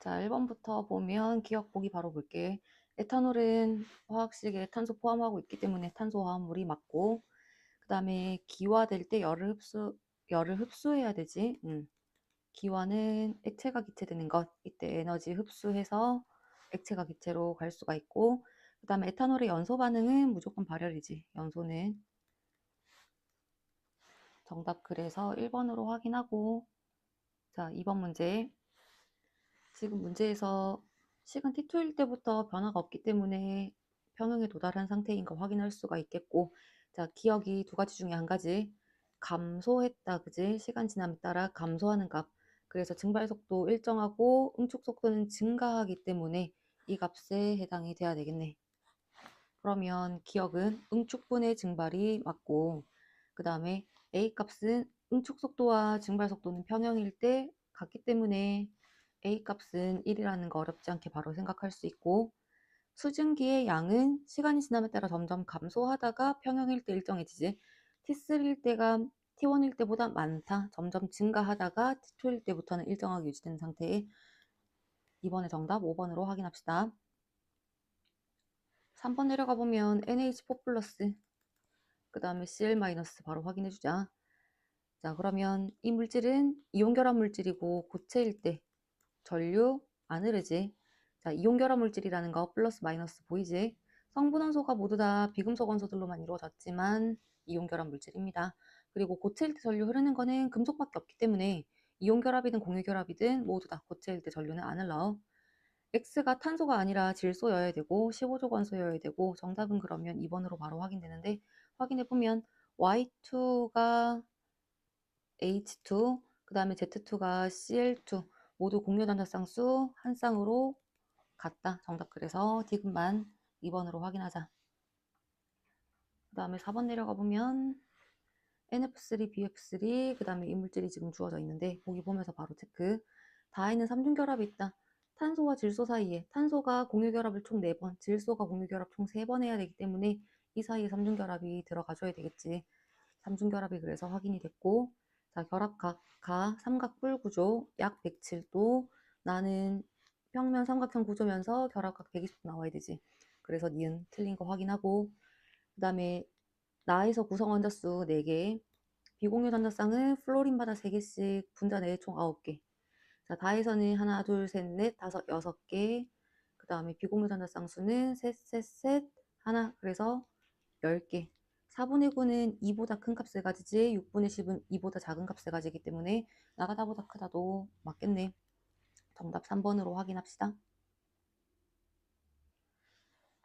자, 1번부터 보면 기억 보기 바로 볼게. 에탄올은 화학식에 탄소 포함하고 있기 때문에 탄소 화합물이 맞고, 그 다음에 기화될 때 열을 흡수해야 되지. 기화는 액체가 기체되는 것. 이때 에너지 흡수해서 액체가 기체로 갈 수가 있고, 그 다음에 에탄올의 연소 반응은 무조건 발열이지. 연소는. 정답 그래서 1번으로 확인하고, 자, 2번 문제. 지금 문제에서 시간 t2일 때부터 변화가 없기 때문에 평형에 도달한 상태인 거 확인할 수가 있겠고, 자, 기억이 두 가지 중에 한 가지. 감소했다, 그지? 시간 지남에 따라 감소하는 값. 그래서 증발 속도 일정하고 응축 속도는 증가하기 때문에 이 값에 해당이 돼야 되겠네. 그러면 기억은 응축분의 증발이 맞고, 그 다음에 A 값은 응축 속도와 증발 속도는 평형일 때 같기 때문에 A 값은 1이라는 거 어렵지 않게 바로 생각할 수 있고, 수증기의 양은 시간이 지남에 따라 점점 감소하다가 평형일 때 일정해지지. T3일 때가 T1일 때보다 많다. 점점 증가하다가 T2일 때부터는 일정하게 유지된 상태에 이번에 정답 5번으로 확인합시다. 3번 내려가 보면 NH4 플러스 그 다음에 Cl 마이너스 바로 확인해주자. 자, 그러면 이 물질은 이온결합 물질이고 고체일 때 전류 안 흐르지. 자, 이온결합 물질이라는 거 플러스 마이너스 보이지? 성분 원소가 모두 다 비금속 원소들로만 이루어졌지만 이온결합 물질입니다. 그리고 고체일 때 전류 흐르는 거는 금속밖에 없기 때문에 이온결합이든 공유결합이든 모두 다 고체일 때 전류는 안 흘러. X가 탄소가 아니라 질소여야 되고 15족 원소여야 되고, 정답은 그러면 2번으로 바로 확인되는데, 확인해보면 Y2가 H2, 그 다음에 Z2가 Cl2 모두 공유 단자쌍수 한 쌍으로 같다. 정답 그래서 디귿만 2번으로 확인하자. 그 다음에 4번 내려가 보면 NF3, BF3, 그 다음에 이물질이 지금 주어져 있는데 보기 보면서 바로 체크. 다에는 삼중결합이 있다. 탄소와 질소 사이에 탄소가 공유결합을 총 4번, 질소가 공유결합 총 3번 해야 되기 때문에 이 사이에 삼중결합이 들어가줘야 되겠지. 삼중결합이 그래서 확인이 됐고, 자, 결합각 가 삼각뿔 구조 약 107도. 나는 평면 삼각형 구조면서 결합각 120도 나와야 되지. 그래서 니은 틀린 거 확인하고, 그 다음에 나에서 구성 원자수 4개, 비공유 단자쌍은 플로린 바다 3개씩, 분자 내에 총 9개. 자, 다에서는 하나, 둘, 셋, 넷, 다섯, 6개. 그 다음에 비공유 단자쌍수는 셋, 셋, 셋, 하나. 그래서 10개. 4분의 9는 2보다 큰 값을 가지지 6분의 10은 2보다 작은 값을 가지기 때문에 나가다보다 크다도 맞겠네. 정답 3번으로 확인합시다.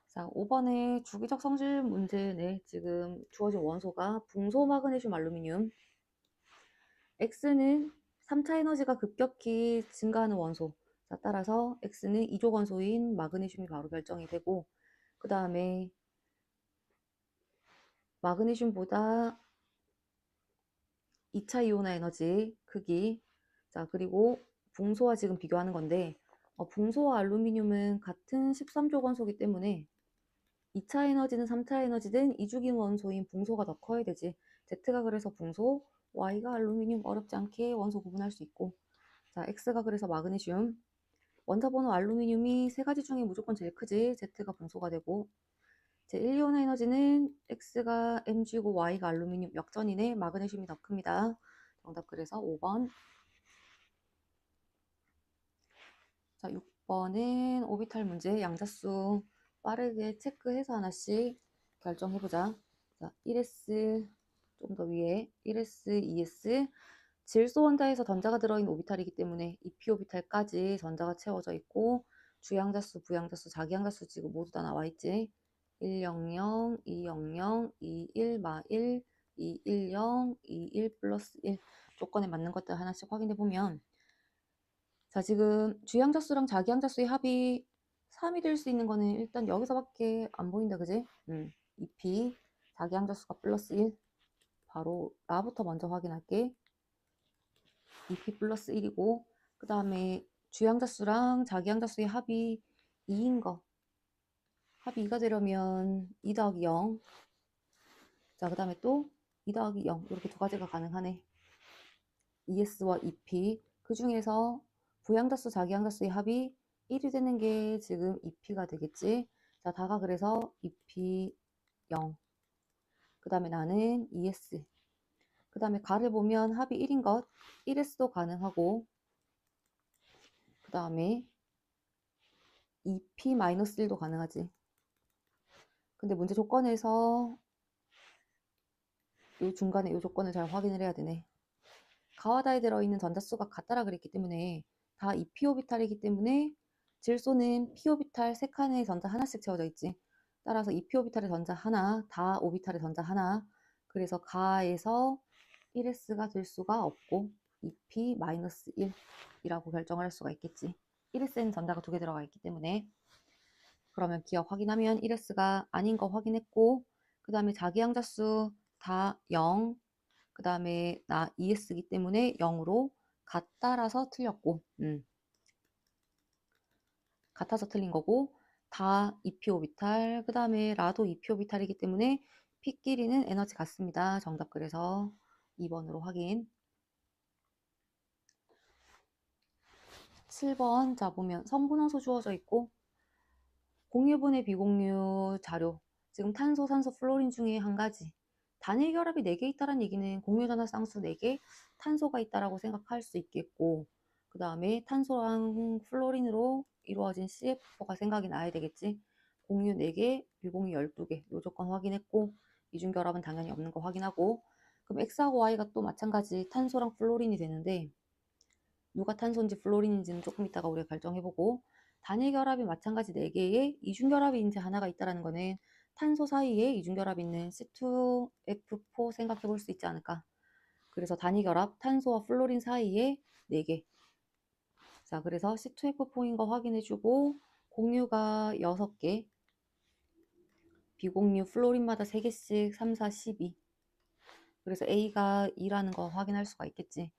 자, 5번에 주기적 성질 문제네. 지금 주어진 원소가 붕소, 마그네슘, 알루미늄. X는 3차 에너지가 급격히 증가하는 원소. 자, 따라서 X는 2족 원소인 마그네슘이 바로 결정이 되고, 그 다음에 마그네슘보다 2차 이온화 에너지 크기. 자, 그리고 붕소와 지금 비교하는 건데, 붕소와 알루미늄은 같은 13족 원소이기 때문에 2차 에너지는 3차 에너지든 2주기 원소인 붕소가 더 커야 되지. Z가 그래서 붕소, Y가 알루미늄 어렵지 않게 원소 구분할 수 있고, 자, X가 그래서 마그네슘. 원자번호 알루미늄이 세 가지 중에 무조건 제일 크지. Z가 붕소가 되고, 제1이온화 에너지는 X가 Mg고 Y가 알루미늄 역전이네. 마그네슘이 더 큽니다. 정답 그래서 5번. 자, 6번은 오비탈 문제. 양자수 빠르게 체크해서 하나씩 결정해보자. 자, 1s 좀 더 위에 1s, 2s. 질소 원자에서 전자가 들어있는 오비탈이기 때문에 2p 오비탈까지 전자가 채워져 있고, 주양자수, 부양자수, 자기양자수 지금 모두 다 나와있지. 100, 200, 21, 마1, 210, 21 플러스 1 조건에 맞는 것들 하나씩 확인해보면, 자, 지금 주양자수랑 자기양자수의 합이 3이 될 수 있는 거는 일단 여기서밖에 안 보인다, 그지? 2p, 자기양자수가 플러스 1. 바로 라부터 먼저 확인할게. 2p 플러스 1이고, 그 다음에 주양자수랑 자기양자수의 합이 2인 거. 합이 2가 되려면 2 더하기 0. 자, 그 다음에 또 2 더하기 0. 이렇게 두 가지가 가능하네. ES와 EP. 그 중에서 부양자수, 자기양자수의 합이 1이 되는 게 지금 2P가 되겠지. 자, 다가 그래서 2P 0. 그 다음에 나는 ES. 그 다음에 가를 보면 합이 1인 것, 1S도 가능하고, 그 다음에 2P-1도 가능하지. 근데 문제 조건에서 요 중간에 요 조건을 잘 확인을 해야 되네. 가와 다에 들어있는 전자수가 같다라 그랬기 때문에 다 2P 오비탈이기 때문에 질소는 P 오비탈 3칸의 전자 하나씩 채워져 있지. 따라서 2P 오비탈의 전자 하나, 다 오비탈의 전자 하나. 그래서 가에서 1S가 될 수가 없고 2P-1이라고 결정을 할 수가 있겠지. 1S에는 전자가 2개 들어가 있기 때문에. 그러면 기억 확인하면 1S가 아닌 거 확인했고, 그 다음에 자기양자수 다 0, 그 다음에 나 ES이기 때문에 0으로 같다라서 틀렸고, 같아서 틀린 거고, 다 2P-오비탈, 그 다음에 라도 2P-오비탈이기 때문에 P끼리는 에너지 같습니다. 정답 그래서 2번으로 확인. 7번 자 보면 성분원소 주어져 있고 공유분해 비공유 자료 지금 탄소, 산소, 플로린 중에 한 가지 단일 결합이 4개 있다는 얘기는 공유전화 쌍수 4개 탄소가 있다라고 생각할 수 있겠고 그 다음에 탄소랑 플로린으로 이루어진 CF4가 생각이 나야 되겠지. 공유 4개, 비공유 12개 요 조건 확인했고 이중결합은 당연히 없는 거 확인하고 그럼 X하고 Y가 또 마찬가지 탄소랑 플로린이 되는데 누가 탄소인지 플로린인지는 조금 이따가 우리가 결정해보고 단일 결합이 마찬가지 4개에 이중결합이 이제 하나가 있다는 거는 탄소 사이에 이중결합이 있는 C2F4 생각해 볼 수 있지 않을까. 그래서 단일 결합 탄소와 플로린 사이에 4개. 자, 그래서 C2F4인 거 확인해주고 공유가 6개, 비공유 플로린마다 3개씩 3, 4, 12. 그래서 A가 2라는 거 확인할 수가 있겠지.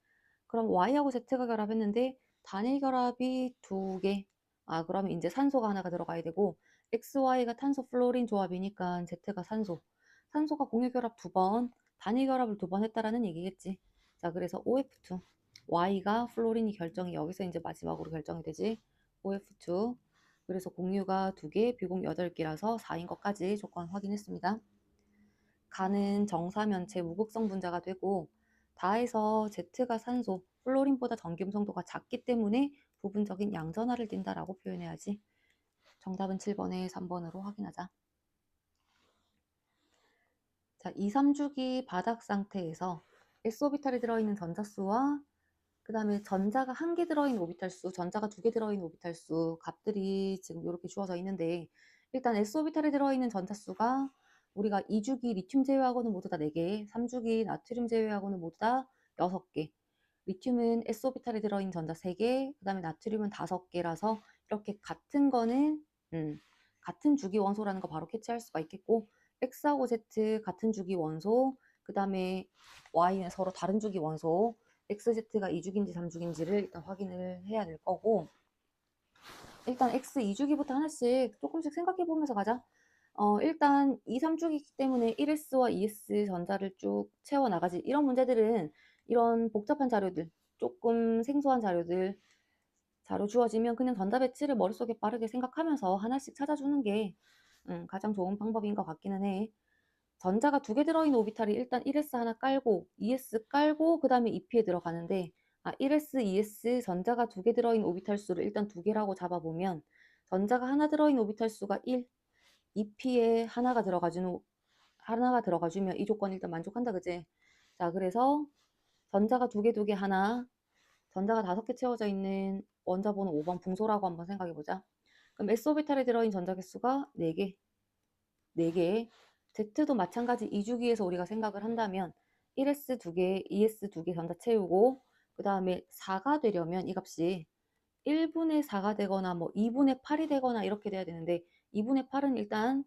그럼 Y하고 Z가 결합했는데 단일 결합이 2개. 아, 그러면 이제 산소가 하나가 들어가야 되고 XY가 탄소 플로린 조합이니까 Z가 산소. 산소가 공유 결합 2번, 단일 결합을 2번 했다라는 얘기겠지. 자, 그래서 OF2. Y가 플로린이 결정이 여기서 이제 마지막으로 결정이 되지. OF2. 그래서 공유가 2개, 비공유 8개라서 4인 것까지 조건 확인했습니다. 가는 정사면체 무극성 분자가 되고 다에서 Z가 산소, 플로린보다 전기음성도가 작기 때문에 부분적인 양전하를 띈다라고 표현해야지. 정답은 7번에 3번으로 확인하자. 자, 2, 3주기 바닥 상태에서 S오비탈에 들어있는 전자수와 그 다음에 전자가 1개 들어있는 오비탈 수, 전자가 2개 들어있는 오비탈 수 값들이 지금 이렇게 주어져 있는데 일단 S오비탈에 들어있는 전자수가 우리가 2주기 리튬 제외하고는 모두 다 4개, 3주기 나트륨 제외하고는 모두 다 6개. 리튬은 S오비탈에 들어있는 전자 3개, 그 다음에 나트륨은 5개라서 이렇게 같은 거는 같은 주기 원소라는 거 바로 캐치할 수가 있겠고 X하고 Z 같은 주기 원소, 그 다음에 Y는 서로 다른 주기 원소 XZ가 2주기인지 3주기인지를 일단 확인을 해야 될 거고 일단 X 2주기부터 하나씩 조금씩 생각해 보면서 가자. 일단 2, 3주기이기 때문에 1S와 2S 전자를 쭉 채워나가지. 이런 문제들은 이런 복잡한 자료들, 조금 생소한 자료들 자료 주어지면 그냥 전자 배치를 머릿속에 빠르게 생각하면서 하나씩 찾아주는 게 가장 좋은 방법인 것 같기는 해. 전자가 2개 들어있는 오비탈이 일단 1S 하나 깔고 2S 깔고 그 다음에 2P에 들어가는데 1S, 2S 전자가 2개 들어있는 오비탈 수를 일단 2개라고 잡아보면 전자가 하나 들어있는 오비탈 수가 1, 2P에 하나가 들어가주면 이 조건 일단 만족한다 그지? 자, 그래서 전자가 2개 하나, 전자가 5개 채워져 있는 원자번호 5번 붕소라고 한번 생각해보자. 그럼 S오비탈에 들어있는 전자 개수가 4개, 4개. Z도 마찬가지 2주기에서 우리가 생각을 한다면 1S 2개, 2S 2개 전자 채우고 그 다음에 4가 되려면 이 값이 1분의 4가 되거나 뭐 2분의 8이 되거나 이렇게 돼야 되는데 2분의 8은 일단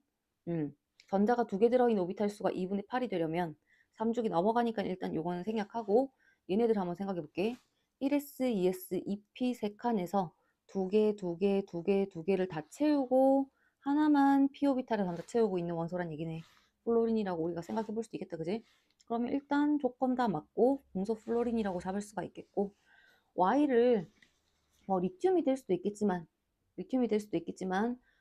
전자가 2개 들어있는 오비탈 수가 2분의 8이 되려면 3주기 넘어가니까 일단 요거는 생략하고 얘네들 한번 생각해 볼게. 1S, 2S, 2P 3칸에서 2개, 2개, 2개, 2개를 다 채우고 하나만 P오비탈에 전자 채우고 있는 원소란 얘기네. 플로린이라고 우리가 생각해 볼 수도 있겠다. 그지? 그러면 일단 조건 다 맞고 동소 플로린이라고 잡을 수가 있겠고 Y를 리튬이 될 수도 있겠지만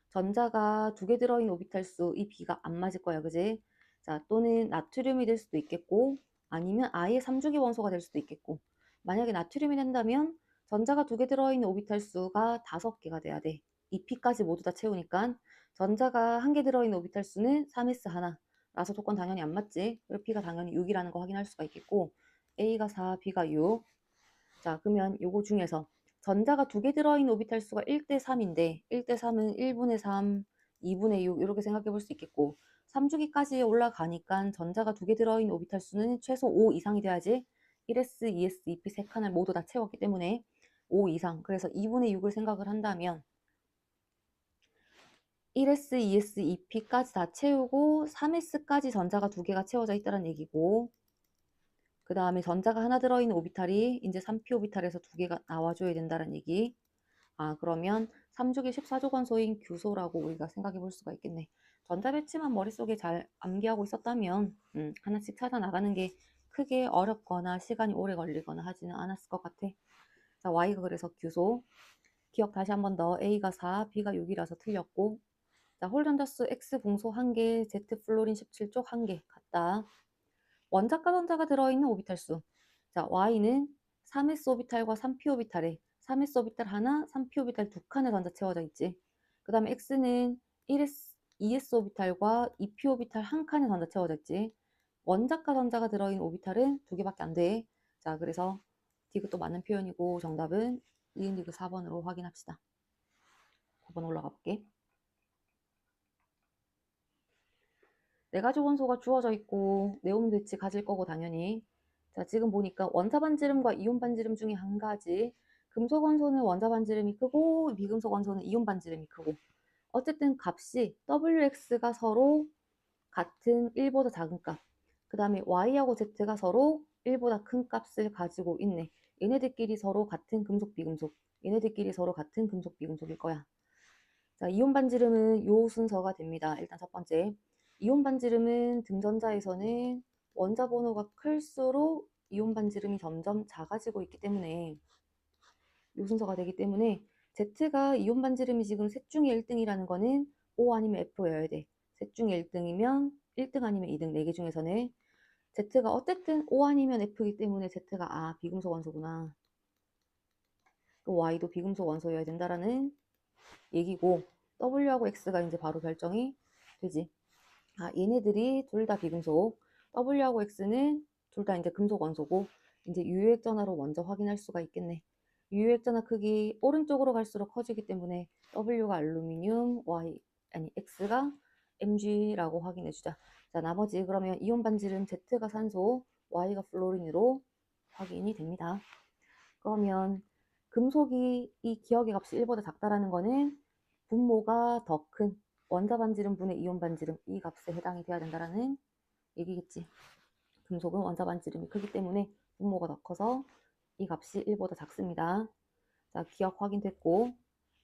전자가 두 개 들어있는 오비탈 수 이 B가 안 맞을 거야, 그지? 자, 또는 나트륨이 될 수도 있겠고 아니면 아예 3주기 원소가 될 수도 있겠고 만약에 나트륨이 된다면 전자가 두 개 들어있는 오비탈 수가 5개가 돼야 돼. 이 P까지 모두 다 채우니까 전자가 한 개 들어있는 오비탈 수는 3s 하나 라서 조건 당연히 안 맞지. 그리고 P가 당연히 6이라는 거 확인할 수가 있겠고 A가 4, B가 6. 자, 그러면 요거 중에서 전자가 두 개 들어있는 오비탈 수가 1대 3인데 1대 3은 1분의 3, 2분의 6 이렇게 생각해 볼 수 있겠고 3주기까지 올라가니까 전자가 두 개 들어있는 오비탈 수는 최소 5 이상이 돼야지 1s, 2s, 2p 세 칸을 모두 다 채웠기 때문에 5 이상. 그래서 2분의 6을 생각을 한다면 1s, 2s, 2p까지 다 채우고 3s까지 전자가 두 개가 채워져 있다는 얘기고 그 다음에 전자가 하나 들어있는 오비탈이 이제 3p 오비탈에서 두 개가 나와줘야 된다는 얘기. 아, 그러면 3주기 14조건소인 규소라고 우리가 생각해 볼 수가 있겠네. 전자 배치만 머릿속에 잘 암기하고 있었다면 하나씩 찾아 나가는 게 크게 어렵거나 시간이 오래 걸리거나 하지는 않았을 것 같아. 자, Y가 그래서 규소. 기억 다시 한 번 더. A가 4, B가 6이라서 틀렸고 자, 홀전자수 X 봉소 1개, Z 플로린 17쪽 1개 같다. 원자과 전자가 들어있는 오비탈 수. 자, Y는 3s 오비탈과 3p 오비탈에 3s 오비탈 하나, 3p 오비탈 두 칸에 전자 채워져 있지. 그 다음에 X는 1s, 2s 오비탈과 2p 오비탈 한 칸에 전자 채워져 있지. 원자과 전자가 들어있는 오비탈은 두 개밖에 안 돼. 자, 그래서 디귿도 맞는 표현이고 정답은 이은 디귿 4번으로 확인합시다. 4번 올라가 볼게. 네 가지 원소가 주어져 있고 네온 배치 가질 거고 당연히 자 지금 보니까 원자 반지름과 이온 반지름 중에 한 가지 금속 원소는 원자 반지름이 크고 비금속 원소는 이온 반지름이 크고 어쨌든 값이 WX가 서로 같은 1보다 작은 값 그 다음에 Y하고 Z가 서로 1보다 큰 값을 가지고 있네. 얘네들끼리 서로 같은 금속 비금속 얘네들끼리 서로 같은 금속 비금속일 거야. 자, 이온 반지름은 요 순서가 됩니다. 일단 첫 번째 이온 반지름은 등전자에서는 원자 번호가 클수록 이온 반지름이 점점 작아지고 있기 때문에 이 순서가 되기 때문에 Z가 이온 반지름이 지금 셋 중에 1등이라는 거는 O 아니면 F여야 돼. 셋 중에 1등이면 1등 아니면 2등 4개 중에서는 Z가 어쨌든 O 아니면 F이기 때문에 Z가 비금속 원소구나. 또 Y도 비금속 원소여야 된다라는 얘기고 W하고 X가 이제 바로 결정이 되지. 얘네들이 둘 다 비금속. W하고 X는 둘 다 이제 금속 원소고 이제 유효액전화로 먼저 확인할 수가 있겠네. 유효액전화 크기 오른쪽으로 갈수록 커지기 때문에 W가 알루미늄, X가 Mg라고 확인해 주자. 자, 나머지 그러면 이온 반지름 Z가 산소, Y가 플로린으로 확인이 됩니다. 그러면 금속이 이 기억의 값이 1보다 작다라는 거는 분모가 더 큰 원자 반지름 분의 이온 반지름 이 값에 해당이 돼야 된다라는 얘기겠지. 금속은 원자 반지름이 크기 때문에 분모가 더 커서 이 값이 1보다 작습니다. 자, 기억 확인됐고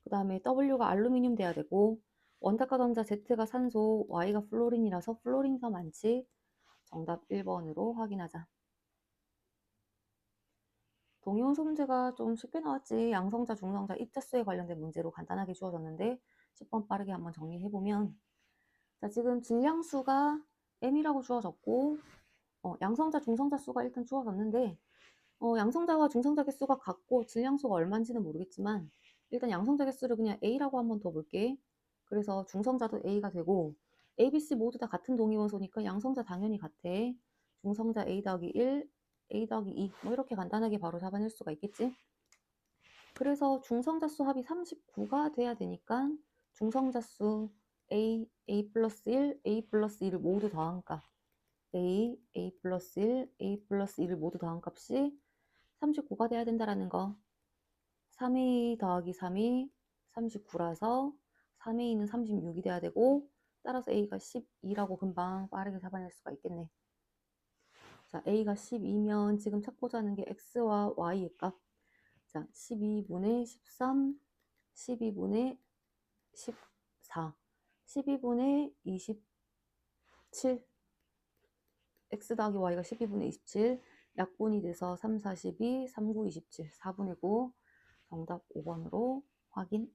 그 다음에 W가 알루미늄 돼야 되고 원자과 전자 Z가 산소, Y가 플로린이라서 플로린이 더 많지. 정답 1번으로 확인하자. 동위원소 문제가 좀 쉽게 나왔지. 양성자, 중성자, 입자수에 관련된 문제로 간단하게 주어졌는데 10번 빠르게 한번 정리해보면 자, 지금 질량수가 m이라고 주어졌고 양성자, 중성자 수가 일단 주어졌는데 양성자와 중성자 개수가 같고 질량수가 얼마인지는 모르겠지만 일단 양성자 개수를 그냥 A라고 한번 더 볼게. 그래서 중성자도 A가 되고 A, B, C 모두 다 같은 동위원소니까 양성자 당연히 같아. 중성자 A 더하기 1, A 더하기 2 뭐 이렇게 간단하게 바로 잡아낼 수가 있겠지. 그래서 중성자수 합이 39가 돼야 되니까 중성자수 A 플러스 1, A 플러스 2를 모두 더한 값 A 플러스 1, A 플러스 2를 모두 더한 값이 39가 돼야 된다라는 거. 3A 더하기 3이 39라서 3A는 36이 돼야 되고 따라서 A가 12라고 금방 빠르게 잡아낼 수가 있겠네. 자, A가 12면 지금 찾고자 하는 게 X와 Y의 값. 자, 12분의 13, 12분의 14, 12분의 27 X 더하기 Y가 12분의 27 약분이 돼서 3, 42, 3, 9, 27 4분의 9 정답 5번으로 확인.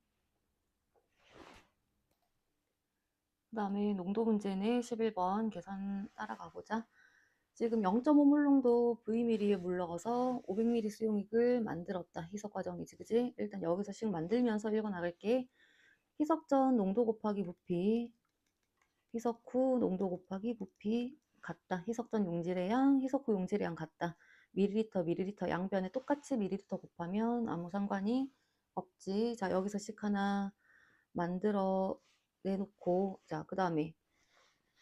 그 다음에 농도 문제는 11번 계산 따라가 보자. 지금 0.5몰 농도 Vml에 물 넣어서 500ml 수용액을 만들었다. 희석 과정이지, 그지? 일단 여기서 식 만들면서 읽어 나갈게. 희석 전 농도 곱하기 부피, 희석 후 농도 곱하기 부피 같다. 희석 전 용질의 양, 희석 후 용질의 양 같다. 밀리리터 양변에 똑같이 밀리리터 곱하면 아무 상관이 없지. 자, 여기서 식 하나 만들어 내놓고, 자, 그 다음에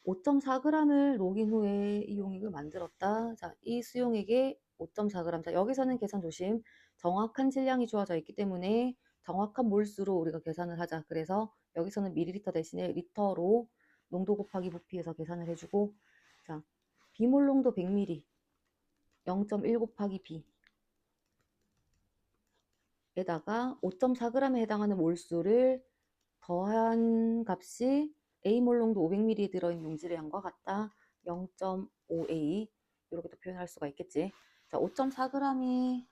5.4g을 녹인 후에 이 용액을 만들었다. 자, 이 수용액에 5.4g. 자, 여기서는 계산 조심. 정확한 질량이 주어져 있기 때문에 정확한 몰수로 우리가 계산을 하자. 그래서 여기서는 밀리리터 대신에 리터로 농도 곱하기 부피해서 계산을 해주고, 자, 비몰 농도 100ml 0.1 곱하기 B 에다가 5.4g에 해당하는 몰수를 더한 값이 A몰 농도 500ml에 들어있는 용질의 양과 같다. 0.5A 이렇게 또 표현할 수가 있겠지. 자, 5.4g이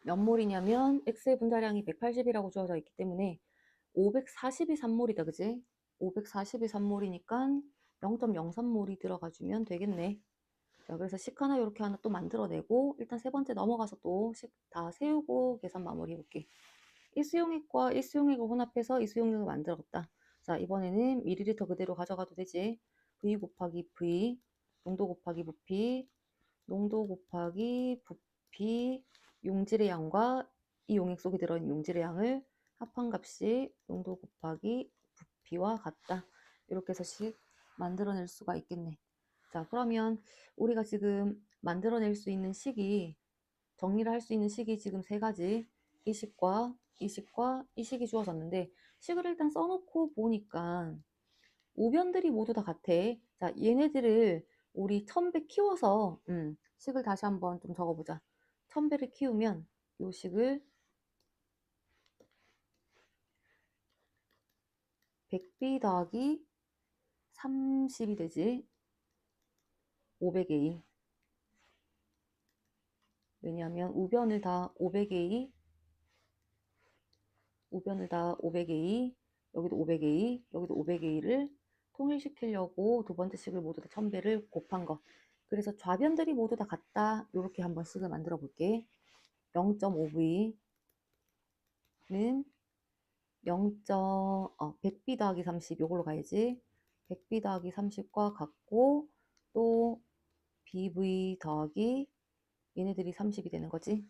몇 몰이냐면 X의 분자량이 180이라고 주어져 있기 때문에 540이 3몰이다. 그지? 540이 3몰이니까 0.03몰이 들어가주면 되겠네. 자, 그래서 식 하나 이렇게 하나 또 만들어내고 일단 세 번째 넘어가서 또 식 다 세우고 계산 마무리 해볼게. 이 수용액과 이 수용액을 혼합해서 이 수용액을 만들었다. 자, 이번에는 밀리리터 그대로 가져가도 되지. V 곱하기 V, 농도 곱하기 부피, 농도 곱하기 부피, 용질의 양과 이 용액 속에 들어있는 용질의 양을 합한 값이 농도 곱하기 부피와 같다. 이렇게 해서 식 만들어낼 수가 있겠네. 자, 그러면 우리가 지금 만들어낼 수 있는 식이, 정리를 할 수 있는 식이 지금 세 가지. 이 식과 이 식과 이 식이 주어졌는데 식을 일단 써놓고 보니까 우변들이 모두 다 같아. 자, 얘네들을 우리 1000배 키워서 식을 다시 한번 좀 적어보자. 1000배를 키우면 요 식을 100B 더하기 30이 되지. 500A. 왜냐하면 우변을 다 500A, 우변을 다 500A, 여기도 500A, 여기도 500A를 통일시키려고 두 번째 식을 모두 다 1000배를 곱한 거. 그래서 좌변들이 모두 다 같다. 이렇게 한번 식을 만들어 볼게. 0.5V는 100B 더하기 30 요걸로 가야지. 100B 더하기 30과 같고 또 BV 더하기 얘네들이 30이 되는 거지.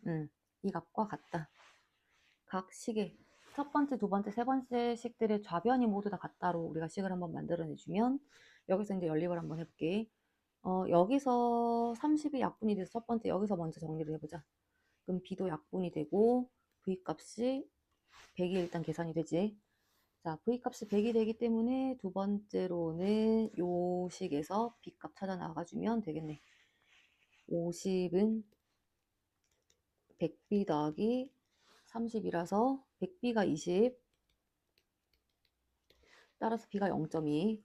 이 값과 같다. 각 식의 첫 번째, 두 번째, 세 번째 식들의 좌변이 모두 다 같다로 우리가 식을 한번 만들어내주면 여기서 이제 연립을 한번 해볼게. 여기서 30이 약분이 돼서 첫 번째 여기서 먼저 정리를 해보자. 그럼 B도 약분이 되고 V 값이 100이 일단 계산이 되지. 자, V 값이 100이 되기 때문에 두 번째로는 요 식에서 B 값 찾아 나가주면 되겠네. 50은 100B 더하기 30이라서 100B가 20, 따라서 B가 0.2.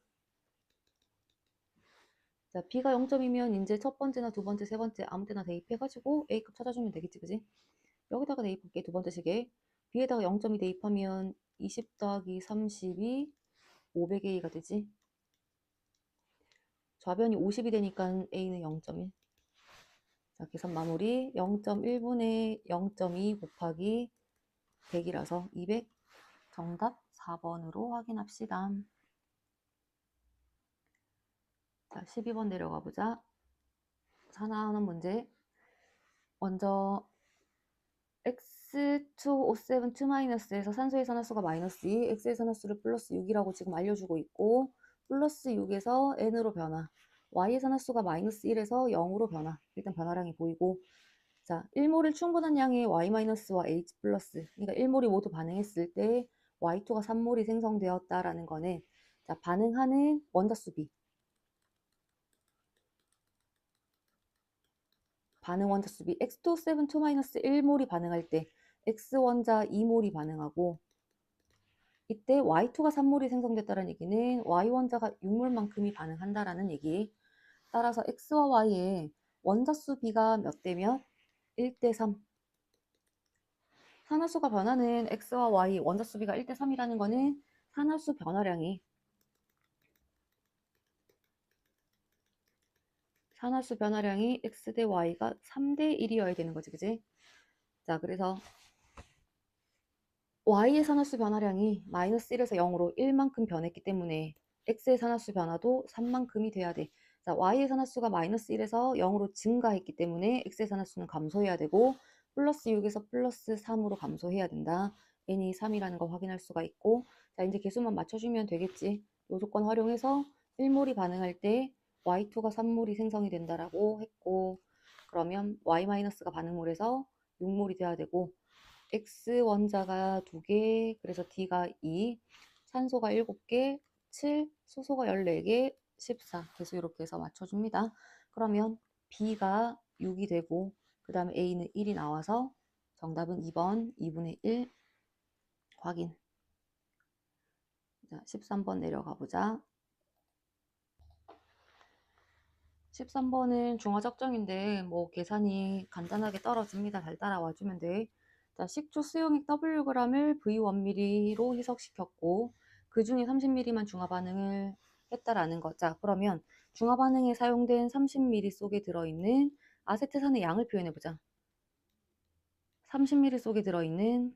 자, B가 0.2면 이제 첫 번째나 두 번째, 세 번째 아무 때나 대입해가지고 A값 찾아주면 되겠지, 그지? 여기다가 대입할게, 두 번째 식에. B에다가 0.2 대입하면 20 더하기 30이 500A가 되지. 좌변이 50이 되니까 A는 0.1. 자, 계산 마무리. 0.1분의 0.2 곱하기 100이라서 200. 정답 4번으로 확인합시다. 자, 12번 내려가 보자. 하나하나 문제. 먼저 X2O7 2-에서 산소의 산화수가 마이너스 2, X의 산화수를 플러스 6이라고 지금 알려주고 있고 플러스 6에서 N으로 변화, Y의 산화수가 마이너스 1에서 0으로 변화. 일단 변화량이 보이고, 자, 1몰을 충분한 양의 Y-와 H 플러스, 그러니까 1몰이 모두 반응했을 때 Y2가 3몰이 생성되었다라는 거는, 자, 반응하는 원자수 B, 반응 원자수 B, X2O7 2-1몰이 반응할 때 X원자 2몰이 반응하고, 이때 Y2가 3몰이 생성됐다는 얘기는 Y원자가 6몰만큼이 반응한다라는 얘기. 따라서 X와 Y의 원자수 B가 몇 대 몇? 1대 3. 산화수가 변하는 x와 y 원자수비가 1대3이라는 거는 산화수 변화량이 x 대 y가 3대1이어야 되는 거지, 그지? 자, 그래서 y의 산화수 변화량이 마이너스 1에서 0으로 1만큼 변했기 때문에 x의 산화수 변화도 3만큼이 돼야 돼. 자, y의 산화수가 마이너스 1에서 0으로 증가했기 때문에 x의 산화수는 감소해야 되고 플러스 6에서 플러스 3으로 감소해야 된다. n이 3이라는 거 확인할 수가 있고, 자, 이제 개수만 맞춰주면 되겠지. 요 조건 활용해서 1몰이 반응할 때 y2가 3몰이 생성이 된다라고 했고, 그러면 y-가 반응몰에서 6몰이 돼야 되고, X 원자가 2개, 그래서 D가 2, 산소가 7개, 7, 수소가 14개, 14. 계속 이렇게 해서 맞춰줍니다. 그러면 B가 6이 되고, 그 다음에 A는 1이 나와서 정답은 2번 2분의 1 확인. 자, 13번 내려가 보자. 13번은 중화적정인데 뭐 계산이 간단하게 떨어집니다. 잘 따라와 주면 돼. 자, 식초 수용액 Wg을 V1ml로 희석시켰고 그 중에 30ml만 중화 반응을 했다라는 거. 자, 그러면 중화 반응에 사용된 30ml 속에 들어있는 아세트산의 양을 표현해 보자. 30ml 속에 들어있는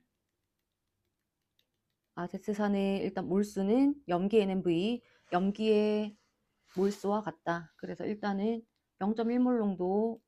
아세트산의 일단 몰수는 염기 NMV, 염기의 몰수와 같다. 그래서 일단은 0.1몰 농도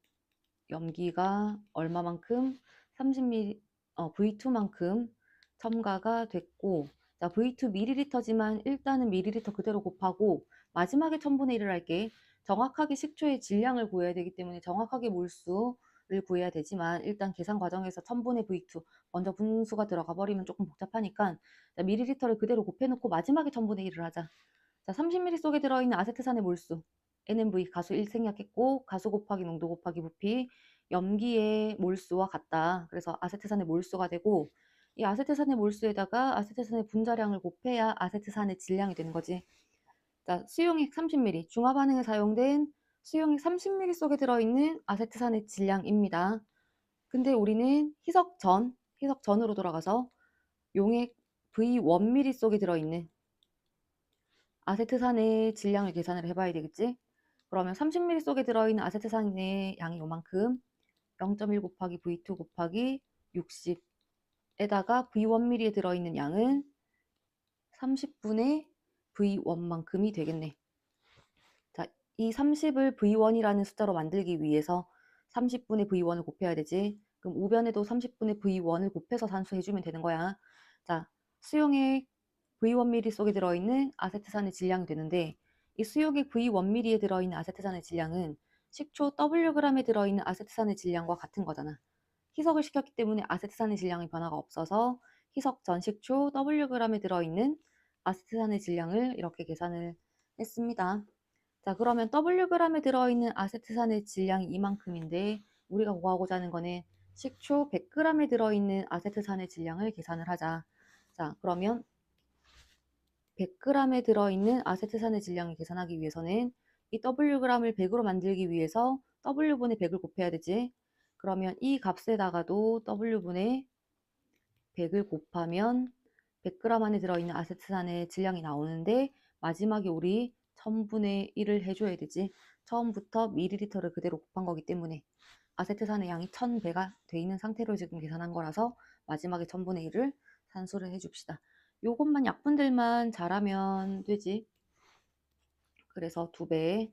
염기가 얼마만큼 30ml V2만큼 첨가가 됐고, 자, V2 ml지만 일단은 ml 그대로 곱하고 마지막에 1000분의 1을 할게. 정확하게 식초의 질량을 구해야 되기 때문에 정확하게 몰수를 구해야 되지만 일단 계산 과정에서 1000분의 V2 먼저 분수가 들어가 버리면 조금 복잡하니까 자, ml를 그대로 곱해놓고 마지막에 1000분의 1을 하자. 자, 30ml 속에 들어있는 아세트산의 몰수 NMV 가수 1 생략했고 가수 곱하기 농도 곱하기 부피 염기의 몰수와 같다. 그래서 아세트산의 몰수가 되고 이 아세트산의 몰수에다가 아세트산의 분자량을 곱해야 아세트산의 질량이 되는 거지. 자, 수용액 30ml 중화 반응에 사용된 수용액 30ml 속에 들어있는 아세트산의 질량입니다. 근데 우리는 희석전으로 돌아가서 용액 V1ml 속에 들어있는 아세트산의 질량을 계산을 해봐야 되겠지? 그러면 30ml 속에 들어있는 아세트산의 양이 요만큼 0.1 곱하기 V2 곱하기 60에다가 V1ml에 들어있는 양은 30분의 V1만큼이 되겠네. 자, 이 30을 V1이라는 숫자로 만들기 위해서 30분의 V1을 곱해야 되지. 그럼 우변에도 30분의 V1을 곱해서 산수해주면 되는 거야. 자, 수용액 V1ml 속에 들어있는 아세트산의 질량이 되는데 이 수용액 V1ml에 들어있는 아세트산의 질량은 식초 Wg에 들어있는 아세트산의 질량과 같은 거잖아. 희석을 시켰기 때문에 아세트산의 질량의 변화가 없어서 희석 전 식초 Wg에 들어있는 아세트산의 질량을 이렇게 계산을 했습니다. 자, 그러면 Wg에 들어있는 아세트산의 질량이 이만큼인데 우리가 구하고자 하는 거는 식초 100g에 들어있는 아세트산의 질량을 계산을 하자. 자, 그러면 100g에 들어있는 아세트산의 질량을 계산하기 위해서는 이 Wg을 100으로 만들기 위해서 W분의 100을 곱해야 되지. 그러면 이 값에다가도 W분의 100을 곱하면 100g 안에 들어있는 아세트산의 질량이 나오는데 마지막에 우리 1000분의 1을 해줘야 되지. 처음부터 ml를 그대로 곱한 거기 때문에 아세트산의 양이 1000배가 돼 있는 상태로 지금 계산한 거라서 마지막에 1000분의 1을 산수를 해줍시다. 요것만 약분들만 잘하면 되지. 그래서 2배.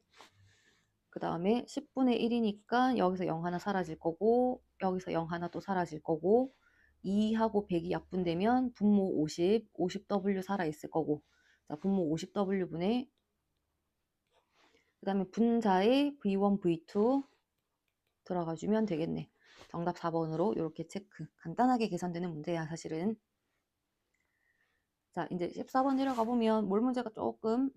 그 다음에 10분의 1이니까 여기서 0 하나 사라질 거고 여기서 0 하나 또 사라질 거고 2하고 100이 약분되면 분모 50, 50W 살아있을 거고 자, 분모 50W분의 그 다음에 분자의 V1, V2 들어가주면 되겠네. 정답 4번으로 이렇게 체크. 간단하게 계산되는 문제야 사실은. 자, 이제 14번 내려가 보면 몰 문제가 조금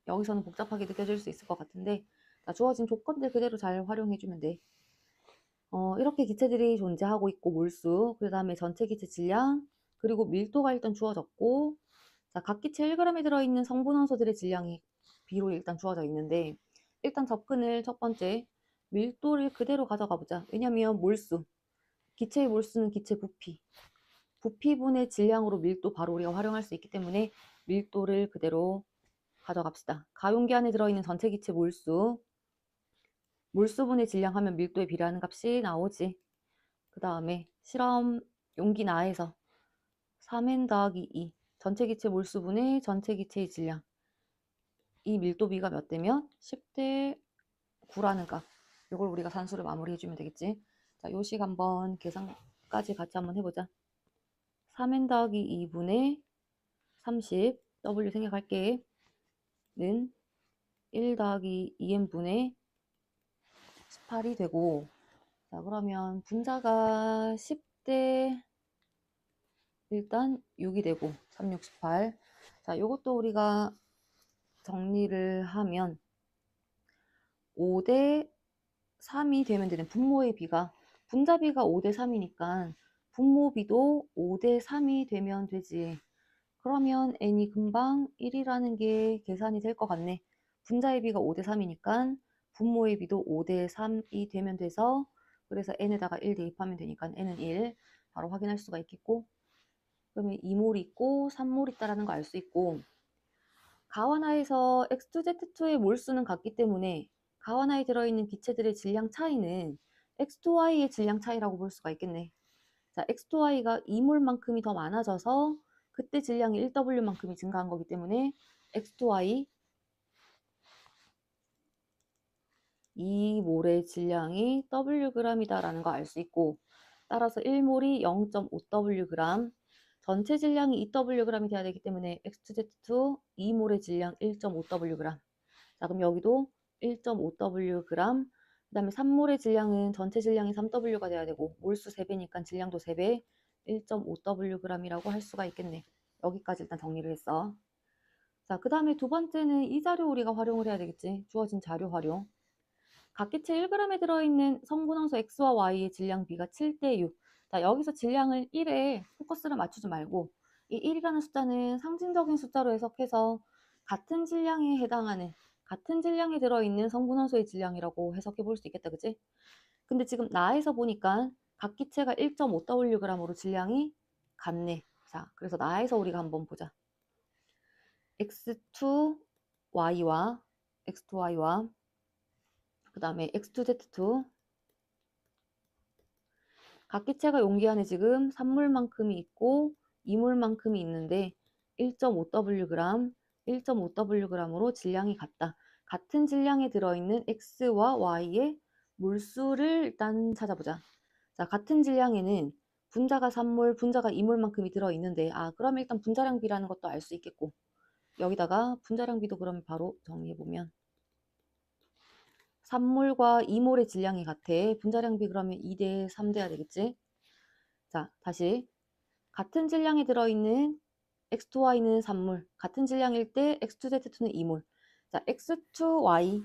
여기서는 복잡하게 느껴질 수 있을 것 같은데 자, 주어진 조건들 그대로 잘 활용해주면 돼. 이렇게 기체들이 존재하고 있고 몰수, 그 다음에 전체 기체 질량, 그리고 밀도가 일단 주어졌고 자, 각 기체 1g에 들어있는 성분원소들의 질량이 B로 일단 주어져 있는데 일단 접근을 첫 번째 밀도를 그대로 가져가 보자. 왜냐면 몰수, 기체의 몰수는 기체 부피, 부피분의 질량으로 밀도 바로 우리가 활용할 수 있기 때문에 밀도를 그대로 가져갑시다. 가용기 안에 들어있는 전체 기체 몰수, 몰수분의 질량 하면 밀도에 비례하는 값이 나오지. 그 다음에 실험 용기 나에서 3n 더하기 2 전체 기체 몰수분의 전체 기체의 질량, 이 밀도비가 몇 대면 10대 9라는 값. 이걸 우리가 산수를 마무리해주면 되겠지. 자, 요식 한번 계산까지 같이 한번 해보자. 3n 더하기 2분의 30 W 생략할게 는 1 더하기 2n분의 18이 되고, 자 그러면 분자가 10대 일단 6이 되고 3, 6, 18. 자 요것도 우리가 정리를 하면 5대 3이 되면 되는 분모의 비가, 분자비가 5대 3이니까 분모비도 5대 3이 되면 되지. 그러면 n이 금방 1이라는 게 계산이 될 것 같네. 분자의 비가 5대 3이니까 분모의 비도 5대 3이 되면 돼서, 그래서 n에다가 1 대입하면 되니까 n은 1 바로 확인할 수가 있겠고, 그러면 2몰 있고 3몰 있다라는 거 알 수 있고, 가완하에서 X2Z2의 몰수는 같기 때문에 가완하에 들어있는 기체들의 질량 차이는 X2Y의 질량 차이라고 볼 수가 있겠네. 자, X2Y가 2몰만큼이 더 많아져서 그때 질량이 1W만큼이 증가한 거기 때문에 X2Y 2몰의 질량이 Wg이다라는 거 알 수 있고, 따라서 1몰이 0.5Wg, 전체 질량이 2Wg이 돼야 되기 때문에 X2Z2 2몰의 질량 1.5Wg. 자, 그럼 여기도 1.5Wg, 그 다음에 3몰의 질량은 전체 질량이 3W가 돼야 되고 몰수 3배니까 질량도 3배, 1.5Wg이라고 할 수가 있겠네. 여기까지 일단 정리를 했어. 자, 그 다음에 두 번째는 이 자료 우리가 활용을 해야 되겠지. 주어진 자료 활용. 각 기체 1g에 들어있는 성분원소 X와 Y의 질량 비가 7대 6. 자, 여기서 질량을 1에 포커스를 맞추지 말고 이 1이라는 숫자는 상징적인 숫자로 해석해서 같은 질량에 해당하는, 같은 질량에 들어있는 성분원소의 질량이라고 해석해 볼 수 있겠다, 그치? 근데 지금 나에서 보니까 각 기체가 1.5Wg으로 질량이 같네. 자, 그래서 나에서 우리가 한번 보자. X2Y와 X2Y와 그 다음에 X2Z2, 각 기체가 용기 안에 지금 3몰만큼이 있고 2몰만큼이 있는데 1.5Wg, 1.5Wg으로 질량이 같다. 같은 질량에 들어있는 X와 Y의 몰수를 일단 찾아보자. 자, 같은 질량에는 분자가 3몰, 분자가 2몰만큼이 들어있는데, 그럼 일단 분자량비라는 것도 알 수 있겠고, 여기다가 분자량비도 그러면 바로 정리해보면 3몰과 2몰의 질량이 같아. 분자량비 그러면 2대 3 돼야 되겠지? 자, 다시 같은 질량에 들어있는 X2Y는 3몰, 같은 질량일 때 X2Z2는 2몰. 자, X2Y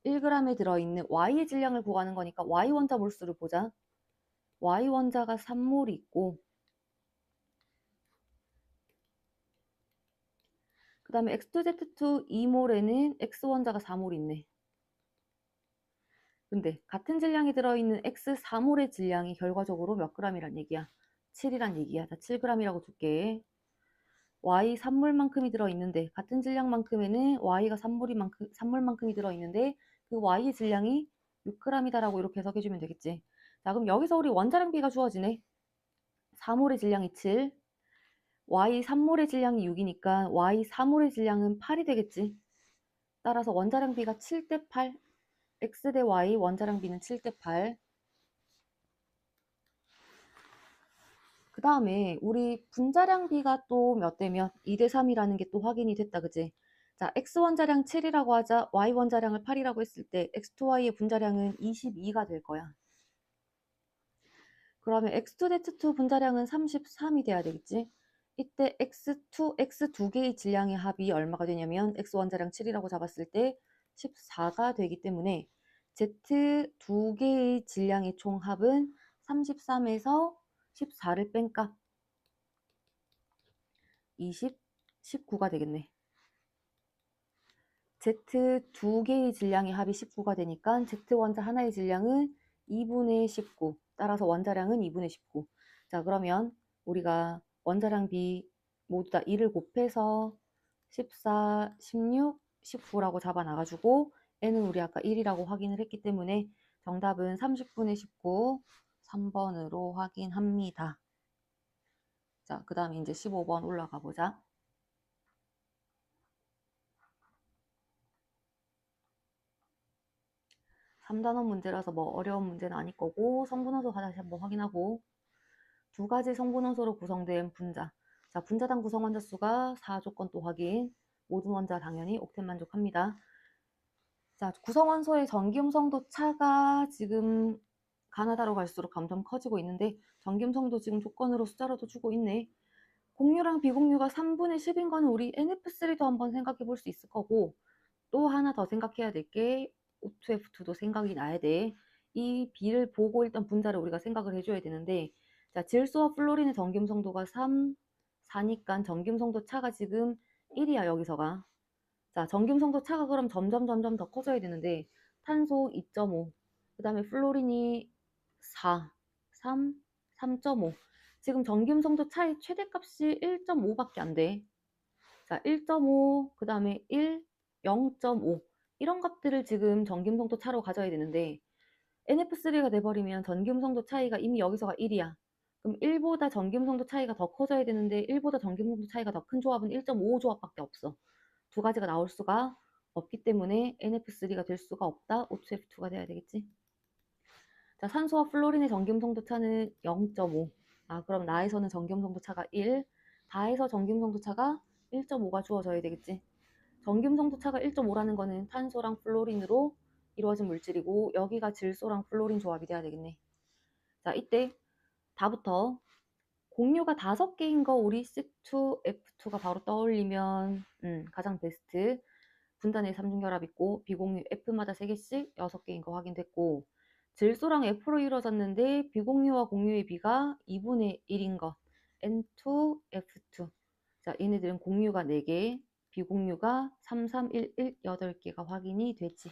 1g에 들어있는 Y의 질량을 구하는 거니까 Y 원자 몰수를 보자. Y 원자가 3몰이 있고, 그 다음에 X2Z2 2몰에는 X 원자가 4몰이 있네. 근데 같은 질량이 들어있는 X4몰의 질량이 결과적으로 몇 g이란 얘기야? 7이란 얘기야. 자, 7g이라고 줄게. Y 3몰만큼이 들어있는데 같은 질량만큼에는 Y가 3몰만큼이 들어있는데 그 Y의 질량이 6g이다라고 이렇게 해석해주면 되겠지. 자, 그럼 여기서 우리 원자량비가 주어지네. 4몰의 질량이 7, Y 3몰의 질량이 6이니까 Y 4몰의 질량은 8이 되겠지. 따라서 원자량비가 7대 8, X 대 Y 원자량비는 7대 8. 그 다음에 우리 분자량비가 또 몇 대면 2대 3이라는 게 또 확인이 됐다, 그지? 자, X 원자량 7이라고 하자 Y 원자량을 8이라고 했을 때 X2Y의 분자량은 22가 될 거야. 그러면 X2Z2 분자량은 33이 돼야 되겠지? 이때 X 두 개의 질량의 합이 얼마가 되냐면 X 원자량 7이라고 잡았을 때 14가 되기 때문에 Z 두 개의 질량의 총합은 33에서 14를 뺀 값 19가 되겠네. Z 두 개의 질량의 합이 19가 되니까 Z 원자 하나의 질량은 2분의 19. 따라서 원자량은 2분의 19. 자, 그러면 우리가 원자랑 비 모두 다 2를 곱해서 14, 16, 19라고 잡아놔가지고 n은 우리 아까 1이라고 확인을 했기 때문에 정답은 30분의 19, 3번으로 확인합니다. 자, 그 다음에 이제 15번 올라가 보자. 3단원 문제라서 뭐 어려운 문제는 아닐 거고 성분원소 다시 한번 확인하고 두 가지 성분원소로 구성된 분자. 자, 분자당 구성 원자 수가 4조건 또 확인. 모든 원자 당연히 옥텐 만족합니다. 자, 구성원소의 전기음성도 차가 지금 가나다로 갈수록 점점 커지고 있는데 전기음성도 지금 조건으로 숫자로도 주고 있네. 공유랑 비공유가 3분의 10인 거는 우리 NF3도 한번 생각해 볼 수 있을 거고 또 하나 더 생각해야 될 게 O2F2도 생각이 나야 돼. 이 B를 보고 일단 분자를 우리가 생각을 해줘야 되는데 자, 질소와 플로린의 전기음성도가 3, 4니까 전기음성도 차가 지금 1이야 여기서가. 자, 전기음성도 차가 그럼 점점 더 커져야 되는데 탄소 2.5, 그 다음에 플로린이 4, 3, 3.5. 지금 전기음성도 차의 최대값이 1.5밖에 안 돼. 자, 1.5, 그 다음에 1, 0.5 이런 값들을 지금 전기음성도 차로 가져야 되는데 NF3가 돼버리면 전기음성도 차이가 이미 여기서가 1이야. 그럼 1보다 전기음성도 차이가 더 커져야 되는데 1보다 전기음성도 차이가 더 큰 조합은 1.5 조합밖에 없어. 두 가지가 나올 수가 없기 때문에 NF3가 될 수가 없다. O2F2가 돼야 되겠지. 자, 산소와 플로린의 전기음성도 차는 0.5. 아, 그럼 나에서는 전기음성도 차가 1. 다에서 전기음성도 차가 1.5가 주어져야 되겠지. 전기음성도 차가 1.5라는 거는 탄소랑 플로린으로 이루어진 물질이고 여기가 질소랑 플로린 조합이 돼야 되겠네. 자, 이때 다부터 공유가 5개인 거 우리 C2F2가 바로 떠올리면 가장 베스트. 분단에 3중결합 있고 비공유 F마다 3개씩 6개인 거 확인됐고 질소랑 F로 이루어졌는데 비공유와 공유의 비가 2분의 1인 것 N2F2. 자, 얘네들은 공유가 4개, 비공유가 3, 3, 1, 1, 8개가 확인이 되지.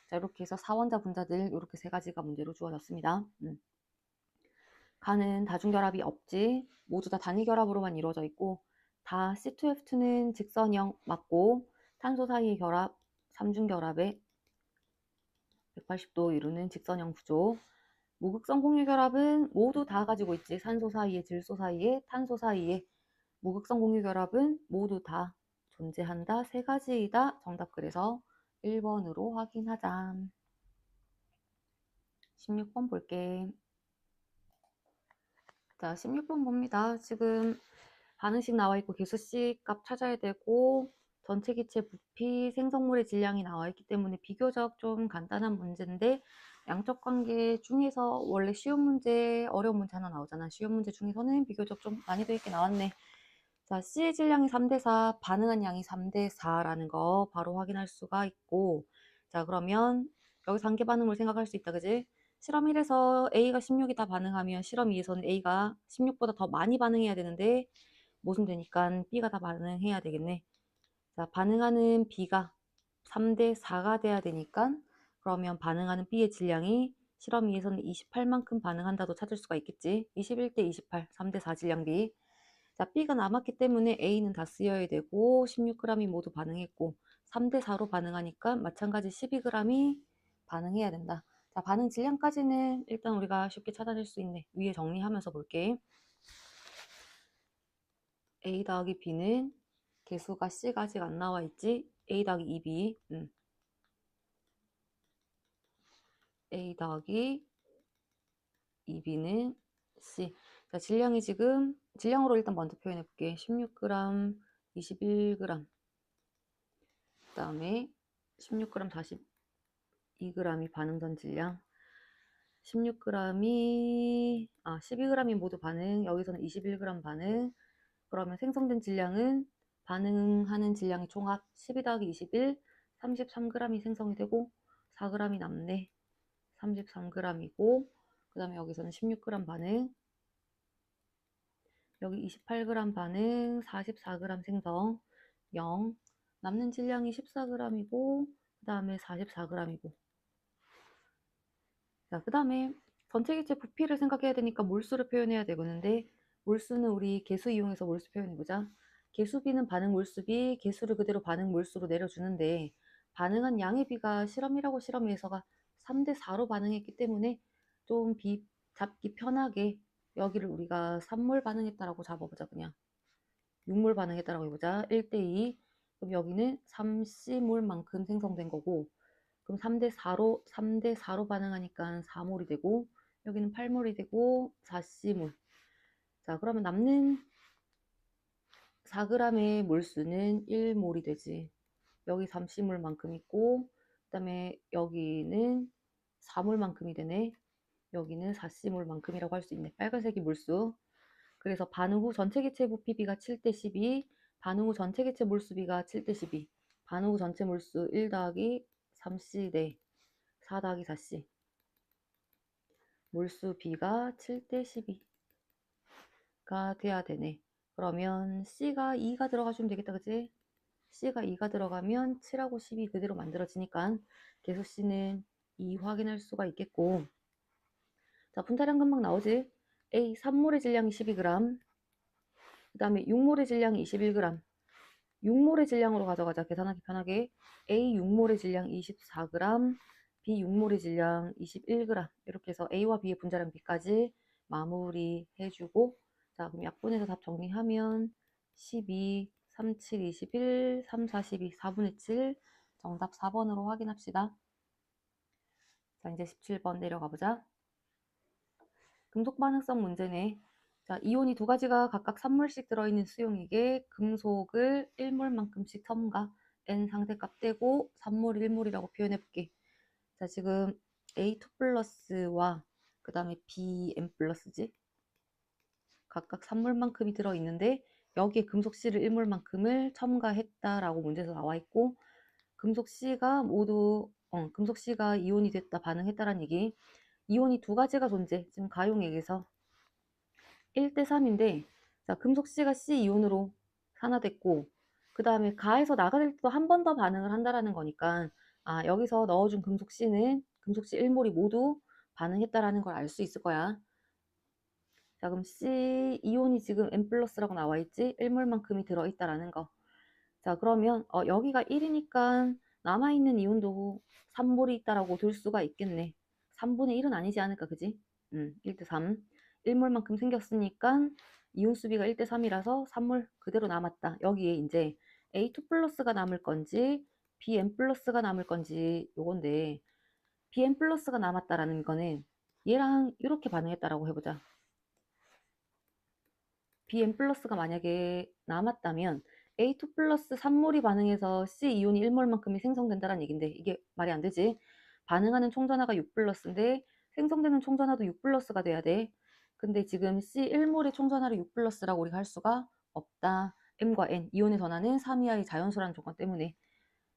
자, 이렇게 해서 4원자 분자들 이렇게 3가지가 문제로 주어졌습니다. 가는 다중결합이 없지. 모두 다 단위결합으로만 이루어져 있고 다 C2F2는 직선형 맞고 탄소 사이의 결합 3중결합에 180도 이루는 직선형 구조. 무극성 공유결합은 모두 다 가지고 있지. 산소 사이에 질소 사이에 탄소 사이에 무극성 공유결합은 모두 다 존재한다. 3가지이다. 정답 그래서 1번으로 확인하자. 16번 볼게. 자, 16번 봅니다. 지금 반응식 나와 있고 개수식 값 찾아야 되고 전체 기체 부피 생성물의 질량이 나와 있기 때문에 비교적 좀 간단한 문제인데 양적 관계 중에서 원래 쉬운 문제, 어려운 문제 하나 나오잖아. 쉬운 문제 중에서는 비교적 좀 난이도 있게 나왔네. 자, C의 질량이 3대4, 반응한 양이 3대4라는 거 바로 확인할 수가 있고 자, 그러면 여기서 한계 반응을 생각할 수 있다, 그지? 실험 1에서 A가 16이다 반응하면 실험 2에서는 A가 16보다 더 많이 반응해야 되는데 모순되니까 B가 다 반응해야 되겠네. 자, 반응하는 B가 3대4가 돼야 되니까 그러면 반응하는 B의 질량이 실험 2에서는 28만큼 반응한다도 찾을 수가 있겠지. 21대 28, 3대4 질량 B. 자, B가 남았기 때문에 A는 다 쓰여야 되고 16g이 모두 반응했고 3대4로 반응하니까 마찬가지 12g이 반응해야 된다. 자, 반응 질량까지는 일단 우리가 쉽게 찾아낼 수 있네. 위에 정리하면서 볼게. A 더하기 B는 개수가 C가 아직 안 나와 있지? A 더하기 2B. A 더하기 2B는 C. 자, 질량이 지금 질량으로 일단 먼저 표현해 볼게. 16g, 21g. 그다음에 16g, 42g이 반응 전 질량. 16g이 12g이 모두 반응. 여기서는 21g 반응. 그러면 생성된 질량은 반응하는 질량의 총합 12 더하기 21, 33g이 생성이 되고 4g이 남네. 33g이고 그 다음에 여기서는 16g 반응. 여기 28g 반응, 44g 생성, 0. 남는 질량이 14g이고 그 다음에 44g이고 자, 그 다음에 전체 기체 부피를 생각해야 되니까 몰수를 표현해야 되겠는데 몰수는 우리 계수 이용해서 몰수 표현해보자. 계수비는 반응 몰수비, 계수를 그대로 반응 몰수로 내려주는데 반응한 양의 비가 실험이라고 실험에서가 3대 4로 반응했기 때문에 좀 비 잡기 편하게 여기를 우리가 3몰 반응했다라고 잡아보자. 그냥 6몰 반응했다라고 해보자. 1대2. 그럼 여기는 3C몰만큼 생성된 거고 그럼 3대4로 반응하니까 4몰이 되고 여기는 8몰이 되고 4C몰. 자, 그러면 남는 4g의 몰수는 1몰이 되지. 여기 3C몰만큼 있고 그 다음에 여기는 4몰만큼이 되네. 여기는 4C몰만큼이라고 할 수 있네. 빨간색이 몰수. 그래서 반응 후 전체 기체 부피비가 7대 12, 반응 후 전체 기체 몰수비가 7대 12, 반응 후 전체 몰수 1 더하기 3C 대 4 더하기 4C. 몰수 B가 7대 12가 돼야 되네. 그러면 C가 2가 들어가주면 되겠다. 그치? C가 2가 들어가면 7하고 12 그대로 만들어지니까 계수 C는 2 확인할 수가 있겠고. 자, 분자량 금방 나오지? A 3몰의 질량이 12g, 그 다음에 6몰의 질량이 21g. 6몰의 질량으로 가져가자. 계산하기 편하게. A 6몰의 질량 24g, B 6몰의 질량 21g. 이렇게 해서 A와 B의 분자량 B까지 마무리 해주고, 자, 그럼 약분해서 답 정리하면 12, 3, 7, 21, 3, 4, 12, 4분의 7. 정답 4번으로 확인합시다. 자, 이제 17번 내려가 보자. 금속 반응성 문제네. 자, 이온이 두 가지가 각각 3몰씩 들어있는 수용액에 금속을 1몰만큼씩 첨가, N 상대값 떼고 3몰 1몰이라고 표현해볼게. 자, 지금 A2 플러스와 그 다음에 BN 플러스지? 각각 3몰만큼이 들어있는데 여기에 금속 C를 1몰만큼을 첨가했다라고 문제에서 나와있고 금속 C가 금속 C가 이온이 됐다, 반응했다라는 얘기. 이온이 두 가지가 존재, 지금 가용액에서 1대 3인데 자, 금속 C가 C 이온으로 산화됐고 그 다음에 가에서 나갈 때도 한 번 더 반응을 한다라는 거니까 여기서 넣어준 금속 C는 금속 C 1몰이 모두 반응했다라는 걸 알 수 있을 거야. 자, 그럼 C 이온이 지금 N 플러스라고 나와 있지? 1몰만큼이 들어있다라는 거. 자, 그러면 여기가 1이니까 남아있는 이온도 3몰이 있다라고 들 수가 있겠네. 3분의 1은 아니지 않을까, 그지? 1대 3. 1몰만큼 생겼으니까 이온 수비가 1대 3이라서 3몰 그대로 남았다. 여기에 이제 A2 플러스가 남을 건지 BN 플러스가 남을 건지 요건데 BN 플러스가 남았다라는 거는 얘랑 이렇게 반응했다라고 해보자. BN 플러스가 만약에 남았다면 A2 플러스 3몰이 반응해서 C 이온이 1몰만큼이 생성된다는 얘긴데 이게 말이 안 되지. 반응하는 총전하가 6 플러스인데 생성되는 총전하도 6 플러스가 돼야 돼. 근데 지금 C 1몰의 총전하를 6 플러스라고 우리가 할 수가 없다. M과 N, 이온의 전하는 3 이하의 자연수라는 조건 때문에.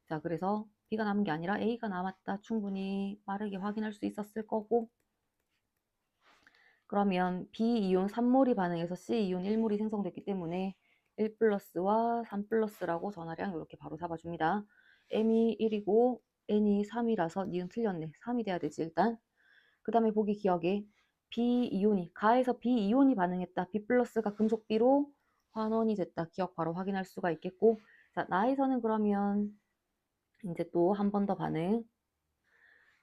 자, 그래서 B가 남은 게 아니라 A가 남았다. 충분히 빠르게 확인할 수 있었을 거고. 그러면 B이온 3몰이 반응해서 C이온 1몰이 생성됐기 때문에 1 플러스와 3 플러스라고 전하량 이렇게 바로 잡아줍니다. M이 1이고 N이 3이라서 니은 틀렸네. 3이 돼야 되지 일단. 그 다음에 보기 기억에 B이온이 가에서 B이온이 반응했다. B 플러스가 금속 B로 환원이 됐다. 기억 바로 확인할 수가 있겠고 자, 나에서는 그러면 이제 또 한 번 더 반응.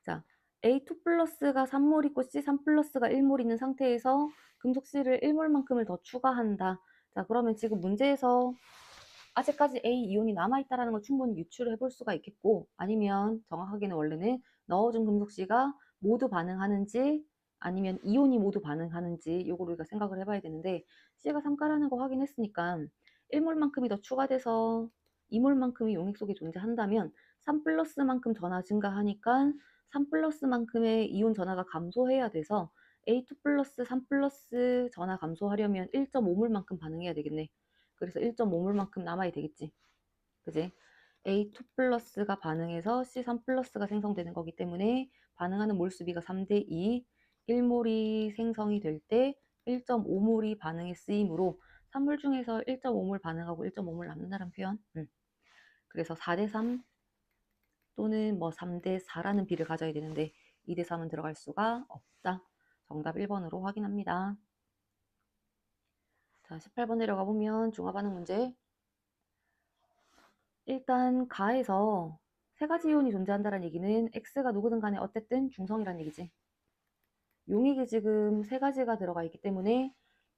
자, A2 플러스가 3몰 있고 C3 플러스가 1몰 있는 상태에서 금속 C를 1몰만큼을 더 추가한다. 자, 그러면 지금 문제에서 아직까지 A 이온이 남아있다는 걸 충분히 유추를 해볼 수가 있겠고 아니면 정확하게는 원래는 넣어준 금속 C가 모두 반응하는지 아니면 이온이 모두 반응하는지 요걸 우리가 생각을 해봐야 되는데 C가 3가라는 거 확인했으니까 1몰만큼이 더 추가돼서 2몰만큼이 용액 속에 존재한다면 3 플러스만큼 전하 증가하니까 3 플러스만큼의 이온 전하가 감소해야 돼서 A2 플러스 3 플러스 전하 감소하려면 1.5몰만큼 반응해야 되겠네. 그래서 1.5몰만큼 남아야 되겠지. 그지? A2 플러스가 반응해서 C3 플러스가 생성되는 거기 때문에 반응하는 몰수비가 3대 2, 1몰이 생성이 될 때 1.5몰이 반응에 쓰이므로 3몰 중에서 1.5몰 반응하고 1.5몰 남는다는 표현. 그래서 4대 3 또는 뭐 3대 4라는 비를 가져야 되는데 2대 3은 들어갈 수가 없다. 정답 1번으로 확인합니다. 자, 18번 내려가 보면 중화반응 문제. 일단 가에서 세 가지 이온이 존재한다는 얘기는 X가 누구든 간에 어쨌든 중성이란 얘기지. 용액이 지금 세 가지가 들어가 있기 때문에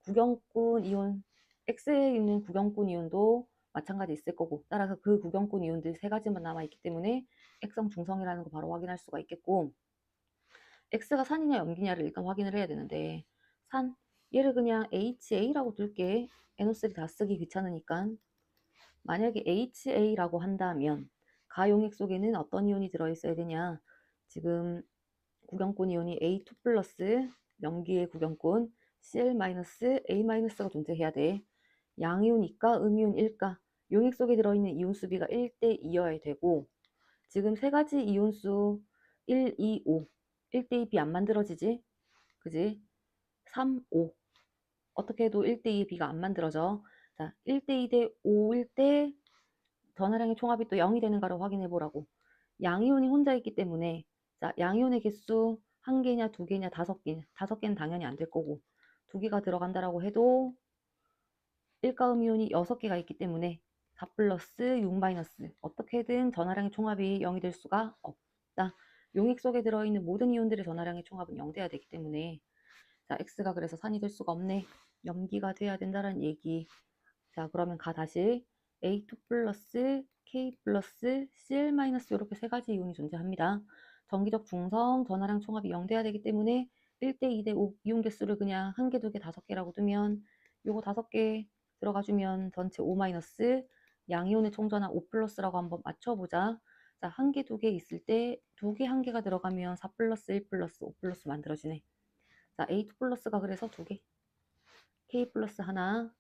구경꾼 이온, X에 있는 구경꾼 이온도 마찬가지 있을 거고, 따라서 그 구경꾼 이온들 세 가지만 남아있기 때문에 X성 중성이라는 거 바로 확인할 수가 있겠고, X가 산이냐 염기냐를 일단 확인을 해야 되는데, 산, 얘를 그냥 HA라고 둘게. NO3 다 쓰기 귀찮으니까. 만약에 HA라고 한다면 가용액 속에는 어떤 이온이 들어있어야 되냐? 지금 구경꾼 이온이 A2 플러스 염기의 구경꾼 Cl-A-가 존재해야 돼. 양이온일까 음이온일까? 용액 속에 들어있는 이온 수비가 1대 2여야 되고, 지금 세 가지 이온수 1, 2, 5 1대 2비 안 만들어지지? 그지? 3, 5 어떻게 해도 1대 2의 비가 안 만들어져. 자, 1대 2 대 5일 때 전하량의 총합이 또 0이 되는가를 확인해 보라고. 양이온이 혼자 있기 때문에, 자, 양이온의 개수 한 개냐 두 개냐 다섯 개냐. 다섯 개는 당연히 안 될 거고, 두 개가 들어간다라고 해도 일가음 이온이 6개가 있기 때문에 4 플러스 6 마이너스 어떻게든 전하량의 총합이 0이 될 수가 없다. 용액 속에 들어있는 모든 이온들의 전하량의 총합은 0 돼야 되기 때문에, 자, X가 그래서 산이 될 수가 없네. 염기가 돼야 된다는 얘기. 자, 그러면 다시 A2 플러스 K 플러스 Cl 마이너스 이렇게 세 가지 이온이 존재합니다. 전기적 중성, 전하량 총합이 0 돼야 되기 때문에 1대 2대 5 이온 개수를 그냥 한 개, 두 개, 다섯 개라고 두면 요거 다섯 개 들어가주면 전체 5 마이너스, 양이온의 총전하 5 플러스라고 한번 맞춰보자. 자, 한 개, 두 개 있을 때 두 개, 한 개가 들어가면 4 플러스 1 플러스 5 플러스 만들어지네. 자, A2 플러스가 그래서 두 개, K 플러스 하나,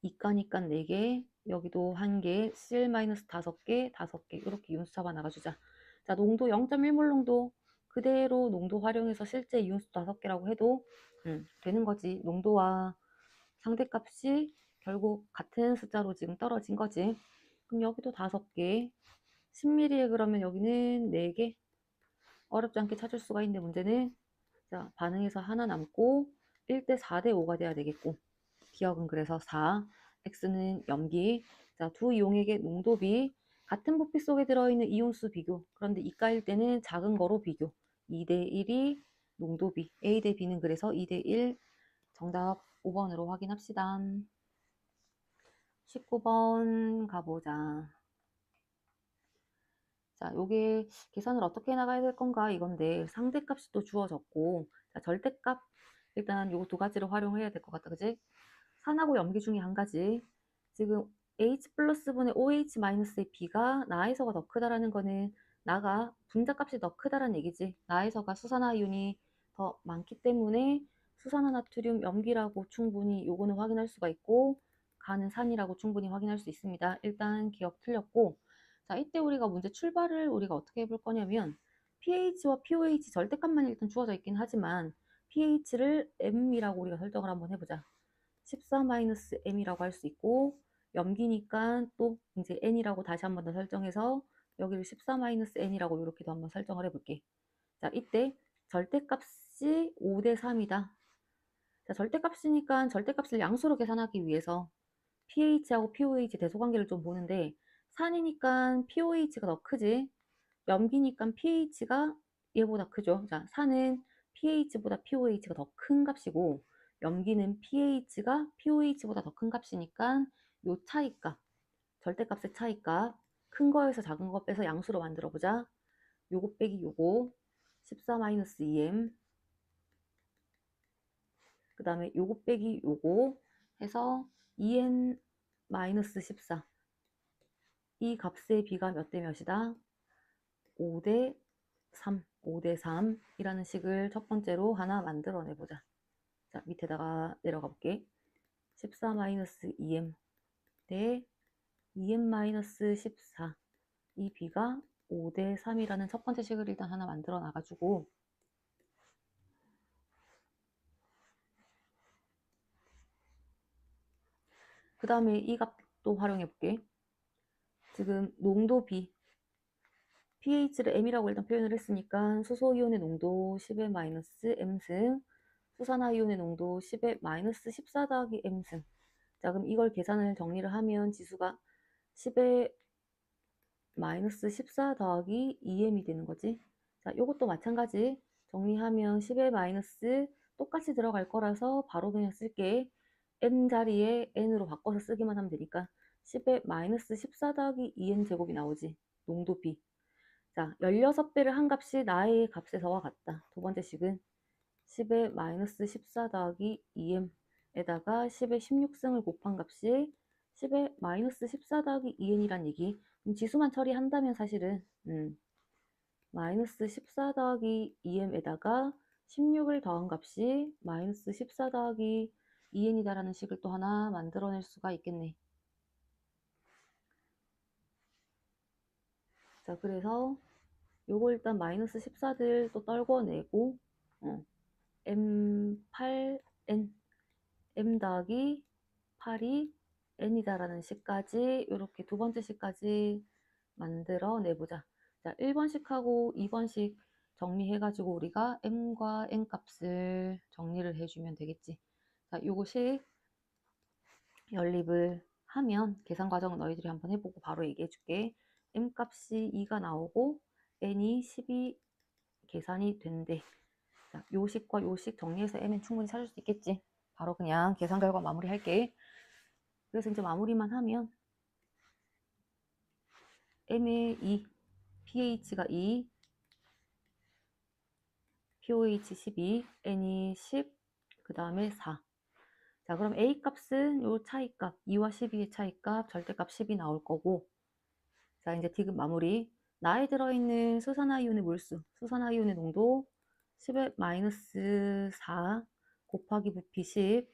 이까니까 4개, 여기도 1개, Cl-5개, 5개 이렇게 이온수 잡아 나가주자. 자, 농도 0.1몰 농도 그대로 농도 활용해서 실제 이온수 5개라고 해도 되는 거지. 농도와 상대값이 결국 같은 숫자로 지금 떨어진 거지. 그럼 여기도 5개, 10ml에 그러면 여기는 4개. 어렵지 않게 찾을 수가 있는데 문제는, 자, 반응해서 하나 남고 1대 4대 5가 돼야 되겠고, 기억은 그래서 4, X는 염기. 자, 두 이온액의 농도비, 같은 부피 속에 들어있는 이온수 비교. 그런데 이가일 때는 작은 거로 비교. 2대 1이 농도비. A 대 B는 그래서 2대 1. 정답 5번으로 확인합시다. 19번 가보자. 자, 요게 계산을 어떻게 나가야 될 건가 이건데, 상대값이 또 주어졌고, 자, 절대값 일단 요거 두 가지를 활용해야 될 것 같다. 그지? 산하고 염기 중에 한 가지. 지금 H 플러스 분의 OH 마이너스의 B가 나에서가 더 크다라는 거는 나가 분자값이 더 크다라는 얘기지. 나에서가 수산화이온이 더 많기 때문에 수산화나트륨 염기라고 충분히 요거는 확인할 수가 있고, 가는 산이라고 충분히 확인할 수 있습니다. 일단 기억 틀렸고, 자, 이때 우리가 문제 출발을 우리가 어떻게 해볼 거냐면, pH와 pOH 절대값만 일단 주어져 있긴 하지만 pH를 M이라고 우리가 설정을 한번 해보자. 14-M이라고 할 수 있고, 염기니까 또 이제 N이라고 다시 한번 더 설정해서 여기를 14-N이라고 이렇게도 한번 설정을 해볼게. 자, 이때 절대값이 5대 3이다. 자, 절대값이니까 절대값을 양수로 계산하기 위해서 pH하고 pOH 대소관계를 좀 보는데, 산이니까 pOH가 더 크지, 염기니까 pH가 얘보다 크죠. 자, 산은 pH보다 pOH가 더 큰 값이고, 염기는 pH가 pOH보다 더 큰 값이니까 요 차이값, 절대값의 차이값, 큰 거에서 작은 거 빼서 양수로 만들어 보자. 요거 빼기 요거 14-2m, 그 다음에 요거 빼기 요거 해서 2n-14. 이 값의 비가 몇 대 몇이다? 5대 3, 5대 3이라는 식을 첫 번째로 하나 만들어 내보자. 자, 밑에다가 내려가 볼게. 14-2m 대 2m-14. 이 비가 5대 3이라는 첫 번째 식을 일단 하나 만들어 나가지고, 그 다음에 이 값도 활용해 볼게. 지금 농도 B, pH를 M이라고 일단 표현을 했으니까 수소이온의 농도 10의 마이너스 M승, 수산화이온의 농도 10의 마이너스 14 더하기 m승. 자, 그럼 이걸 계산을 정리를 하면 지수가 10의 마이너스 14 더하기 2m이 되는 거지. 자, 요것도 마찬가지. 정리하면 10의 마이너스 똑같이 들어갈 거라서 바로 그냥 쓸게. m 자리에 n으로 바꿔서 쓰기만 하면 되니까 10의 마이너스 14 더하기 2n 제곱이 나오지. 농도 B. 자, 16배를 한 값이 나의 값에서와 같다. 두 번째 식은 10의 마이너스 14 더하기 2m에다가 10의 16승을 곱한 값이 10의 마이너스 14 더하기 2n이란 얘기. 지수만 처리한다면 사실은 마이너스 14 더하기 2m에다가 16을 더한 값이 마이너스 14 더하기 2n이다라는 식을 또 하나 만들어낼 수가 있겠네. 자, 그래서 요거 일단 마이너스 14들 또 떨궈내고 m8n m 더하기 8이 n이다라는 식까지 이렇게 두 번째 식까지 만들어 내보자. 자, 1번식하고 2번식 정리해가지고 우리가 m과 n 값을 정리를 해주면 되겠지. 자, 요거식 연립을 하면 계산 과정은 너희들이 한번 해보고 바로 얘기해줄게. m 값이 2가 나오고 n이 10이 계산이 된대. 자, 요식과 요식 정리해서 m은 충분히 찾을 수 있겠지. 바로 그냥 계산 결과 마무리할게. 그래서 이제 마무리만 하면 m의 2, pH가 2, pOH 12, n이 10, 그 다음에 4. 자, 그럼 a 값은 요 차이값, 2와 12의 차이값, 절대값 10이 나올 거고. 자, 이제 디귿 마무리. 나에 들어있는 수산화이온의 몰수, 수산화이온의 농도 10의 마이너스 4 곱하기 부피 10.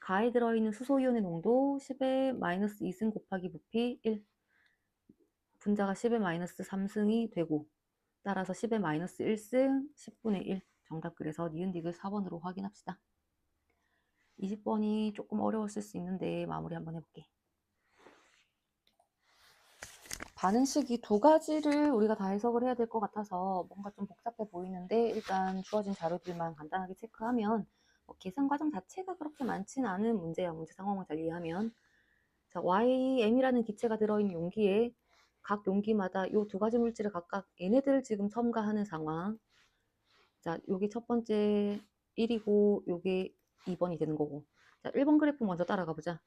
가에 들어있는 수소이온의 농도 10의 마이너스 2승 곱하기 부피 1. 분자가 10의 마이너스 3승이 되고 따라서 10의 마이너스 1승 10분의 1. 정답. 그래서 니은 디귿 4번으로 확인합시다. 20번이 조금 어려웠을 수 있는데 마무리 한번 해볼게. 반응식이 두 가지를 우리가 다 해석을 해야 될 것 같아서 뭔가 좀 복잡해 보이는데 일단 주어진 자료들만 간단하게 체크하면 계산 과정 자체가 그렇게 많진 않은 문제야. 문제 상황을 잘 이해하면. 자, YM이라는 기체가 들어있는 용기에 각 용기마다 이 두 가지 물질을 각각 얘네들을 지금 첨가하는 상황. 자, 요게 첫 번째 1이고 요게 2번이 되는 거고. 자, 1번 그래프 먼저 따라가 보자.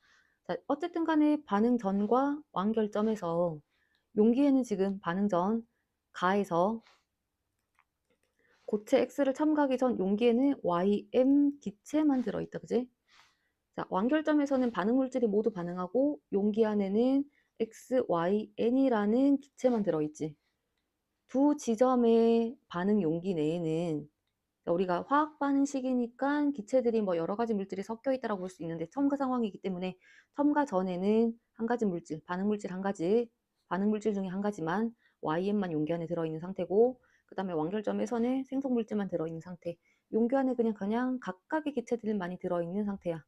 자, 어쨌든 간에 반응 전과 완결점에서 용기에는 지금 반응 전 가에서 고체 X를 첨가하기 전 용기에는 YM 기체만 들어있다. 그지? 자, 완결점에서는 반응 물질이 모두 반응하고 용기 안에는 XYN이라는 기체만 들어있지. 두 지점의 반응 용기 내에는 우리가 화학 반응식이니까 기체들이 뭐 여러 가지 물질이 섞여 있다라고 볼 수 있는데 첨가 상황이기 때문에 첨가 전에는 한 가지 물질, 반응 물질 한 가지, 반응 물질 중에 한 가지만 YM만 용기 안에 들어있는 상태고 그 다음에 완결점에서는 생성 물질만 들어있는 상태. 용기 안에 그냥 각각의 기체들만이 들어있는 상태야.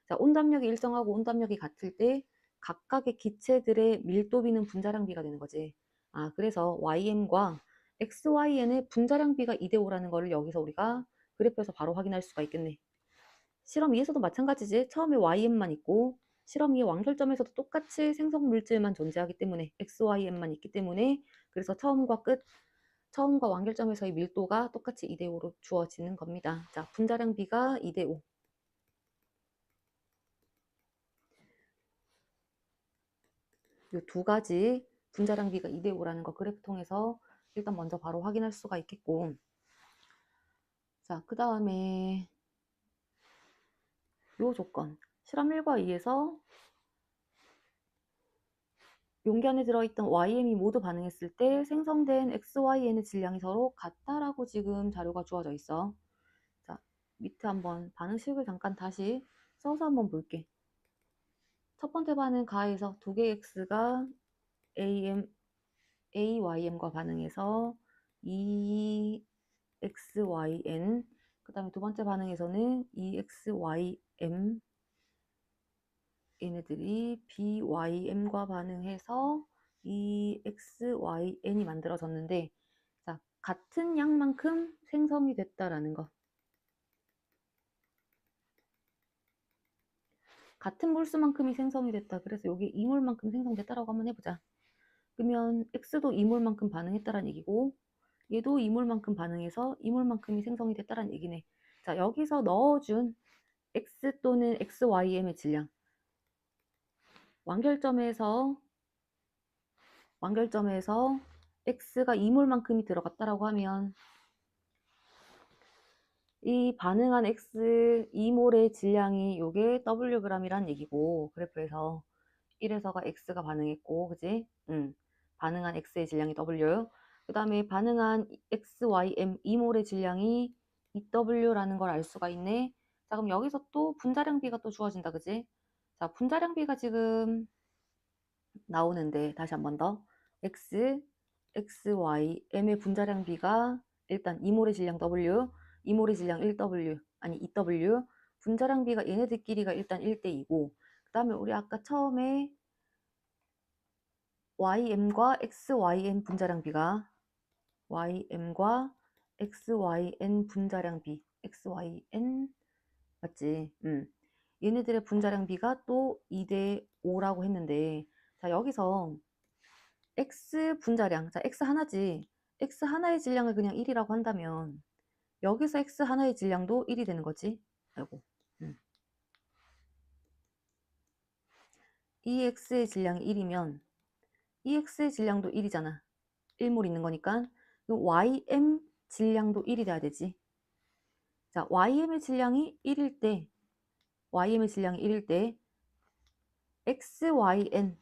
자, 온담력이 일정하고 온담력이 같을 때 각각의 기체들의 밀도비는 분자량비가 되는 거지. 아, 그래서 YM과 XYN의 분자량비가 2대5라는 거를 여기서 우리가 그래프에서 바로 확인할 수가 있겠네. 실험 2에서도 마찬가지지. 처음에 YM만 있고 실험 2의 완결점에서도 똑같이 생성 물질만 존재하기 때문에 XYM만 있기 때문에 그래서 처음과 끝, 처음과 완결점에서의 밀도가 똑같이 2대5로 주어지는 겁니다. 자, 분자량비가 2대5. 이 두 가지 분자량비가 2대5라는 거 그래프 통해서 일단 먼저 바로 확인할 수가 있겠고. 자, 그 다음에 요 조건. 실험 1과 2에서 용기 안에 들어있던 YM이 모두 반응했을 때 생성된 XYN의 질량이 서로 같다라고 지금 자료가 주어져 있어. 자, 밑에 한번 반응식을 잠깐 다시 써서 한번 볼게. 첫 번째 반응 가에서 두 개의 X가 AYM과 반응해서 EXYN, 그 다음에 두 번째 반응에서는 EXYM, 얘네들이 BYM과 반응해서 EXYN이 만들어졌는데, 자, 같은 양만큼 생성이 됐다라는 거. 같은 몰수만큼이 생성이 됐다. 그래서 여기 2몰만큼 생성됐다라고 한번 해보자. 그러면 X도 2몰만큼 반응했다라는 얘기고 얘도 2몰만큼 반응해서 2몰만큼이 생성이 됐다라는 얘기네. 자, 여기서 넣어준 X 또는 XYM의 질량. 완결점에서 X가 2몰만큼이 들어갔다라고 하면 이 반응한 X 2몰의 질량이 요게 Wg이란 얘기고, 그래프에서 1에서가 X가 반응했고, 그지? 반응한 X의 질량이 W. 그 다음에 반응한 XYM 2몰의 질량이 EW라는 걸 알 수가 있네. 자, 그럼 여기서 또 분자량비가 또 주어진다, 그지? 자, 분자량비가 지금 나오는데, 다시 한 번 더. X, Y, M의 분자량비가 일단 2몰의 질량 W, 2몰의 질량 1W, 아니 2W, 분자량비가 얘네들끼리가 일단 1대2고, 그 다음에 우리 아까 처음에 YM과 XYN 분자량비가 YM과 XYN 분자량비, XYN 맞지? 얘네들의 분자량비가 또 2대5라고 했는데, 자, 여기서 X 분자량, 자, X 하나지. X 하나의 질량을 그냥 1이라고 한다면 여기서 X 하나의 질량도 1이 되는 거지. 아이고. 이 X의 질량이 1이면 이 X의 질량도 1이잖아. 1몰 있는 거니까. YM 질량도 1이 돼야 되지. 자, YM의 질량이 1일 때, XYN,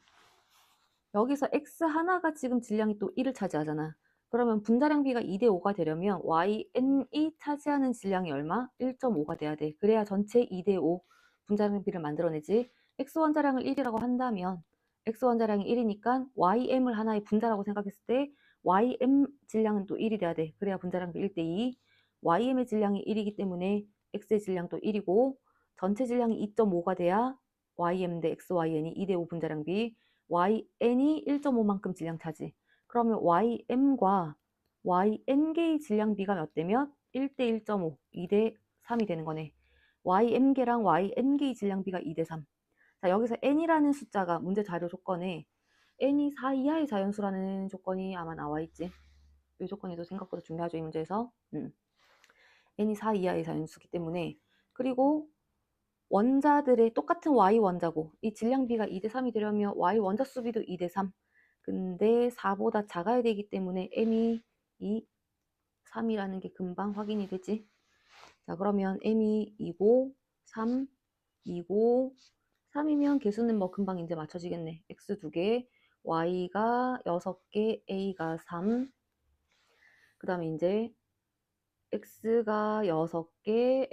여기서 X 하나가 지금 질량이 또 1을 차지하잖아. 그러면 분자량비가 2대5가 되려면 YN이 차지하는 질량이 얼마? 1.5가 돼야 돼. 그래야 전체 2대5 분자량비를 만들어내지. X 원자량을 1이라고 한다면 X 원자량이 1이니까 YM을 하나의 분자라고 생각했을 때 YM 질량은 또 1이 돼야 돼. 그래야 분자량비 1대2. YM의 질량이 1이기 때문에 X의 질량도 1이고 전체 질량이 2.5가 돼야 YM 대 XYN이 2대5 분자량비, YN이 1.5만큼 질량 차지. 그러면 YM과 YN개의 질량비가 몇 대면? 1대 1.5, 2대 3이 되는 거네. YM개랑 YN개의 질량비가 2대 3. 자, 여기서 N이라는 숫자가 문제 자료 조건에 N이 4 이하의 자연수라는 조건이 아마 나와 있지. 이 조건이 또 생각보다 중요하죠, 이 문제에서. N이 4 이하의 자연수기 때문에. 그리고 원자들의 똑같은 Y 원자고 이 질량비가 2대 3이 되려면 Y 원자 수비도 2대 3. 근데 4보다 작아야 되기 때문에 M이 2, 3이라는 게 금방 확인이 되지. 자, 그러면 M이 2고 3, 2고 3이면 개수는 뭐 금방 이제 맞춰지겠네. X 2개, Y가 6개, A가 3. 그 다음에 이제 X가 6개,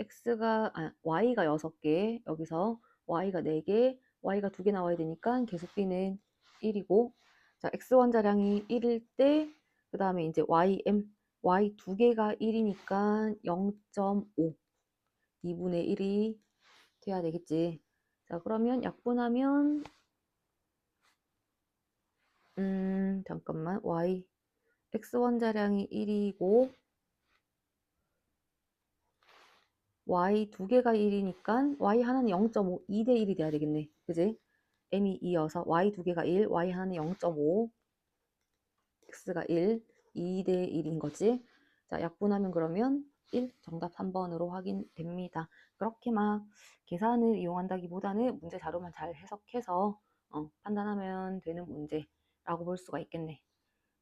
Y가 6개, 여기서 Y가 4개, Y가 2개 나와야 되니까 계속비는 1이고, 자, X 원자량이 1일 때, 그 다음에 이제 Y 2개가 1이니까 0.5, 2분의 1이 돼야 되겠지. 자, 그러면 약분하면, 잠깐만, X 원자량이 1이고, Y 2개가 1이니까 Y 하나는 0.5, 2대 1이 돼야 되겠네. 그지? M이 2여서 Y 2개가 1, Y 하나는 0.5, X가 1, 2대 1인 거지. 자, 약분하면 그러면 1, 정답 3번으로 확인됩니다. 그렇게 막 계산을 이용한다기보다는 문제 자료만 잘 해석해서 판단하면 되는 문제라고 볼 수가 있겠네.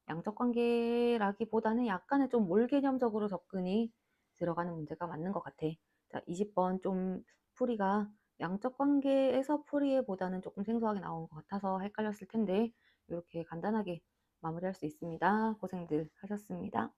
양적 관계라기보다는 약간의 좀 몰 개념적으로 접근이 들어가는 문제가 맞는 것 같아. 자, 20번 좀 풀이가 양적 관계에서 풀이보다는 조금 생소하게 나온 것 같아서 헷갈렸을 텐데 이렇게 간단하게 마무리할 수 있습니다. 고생들 하셨습니다.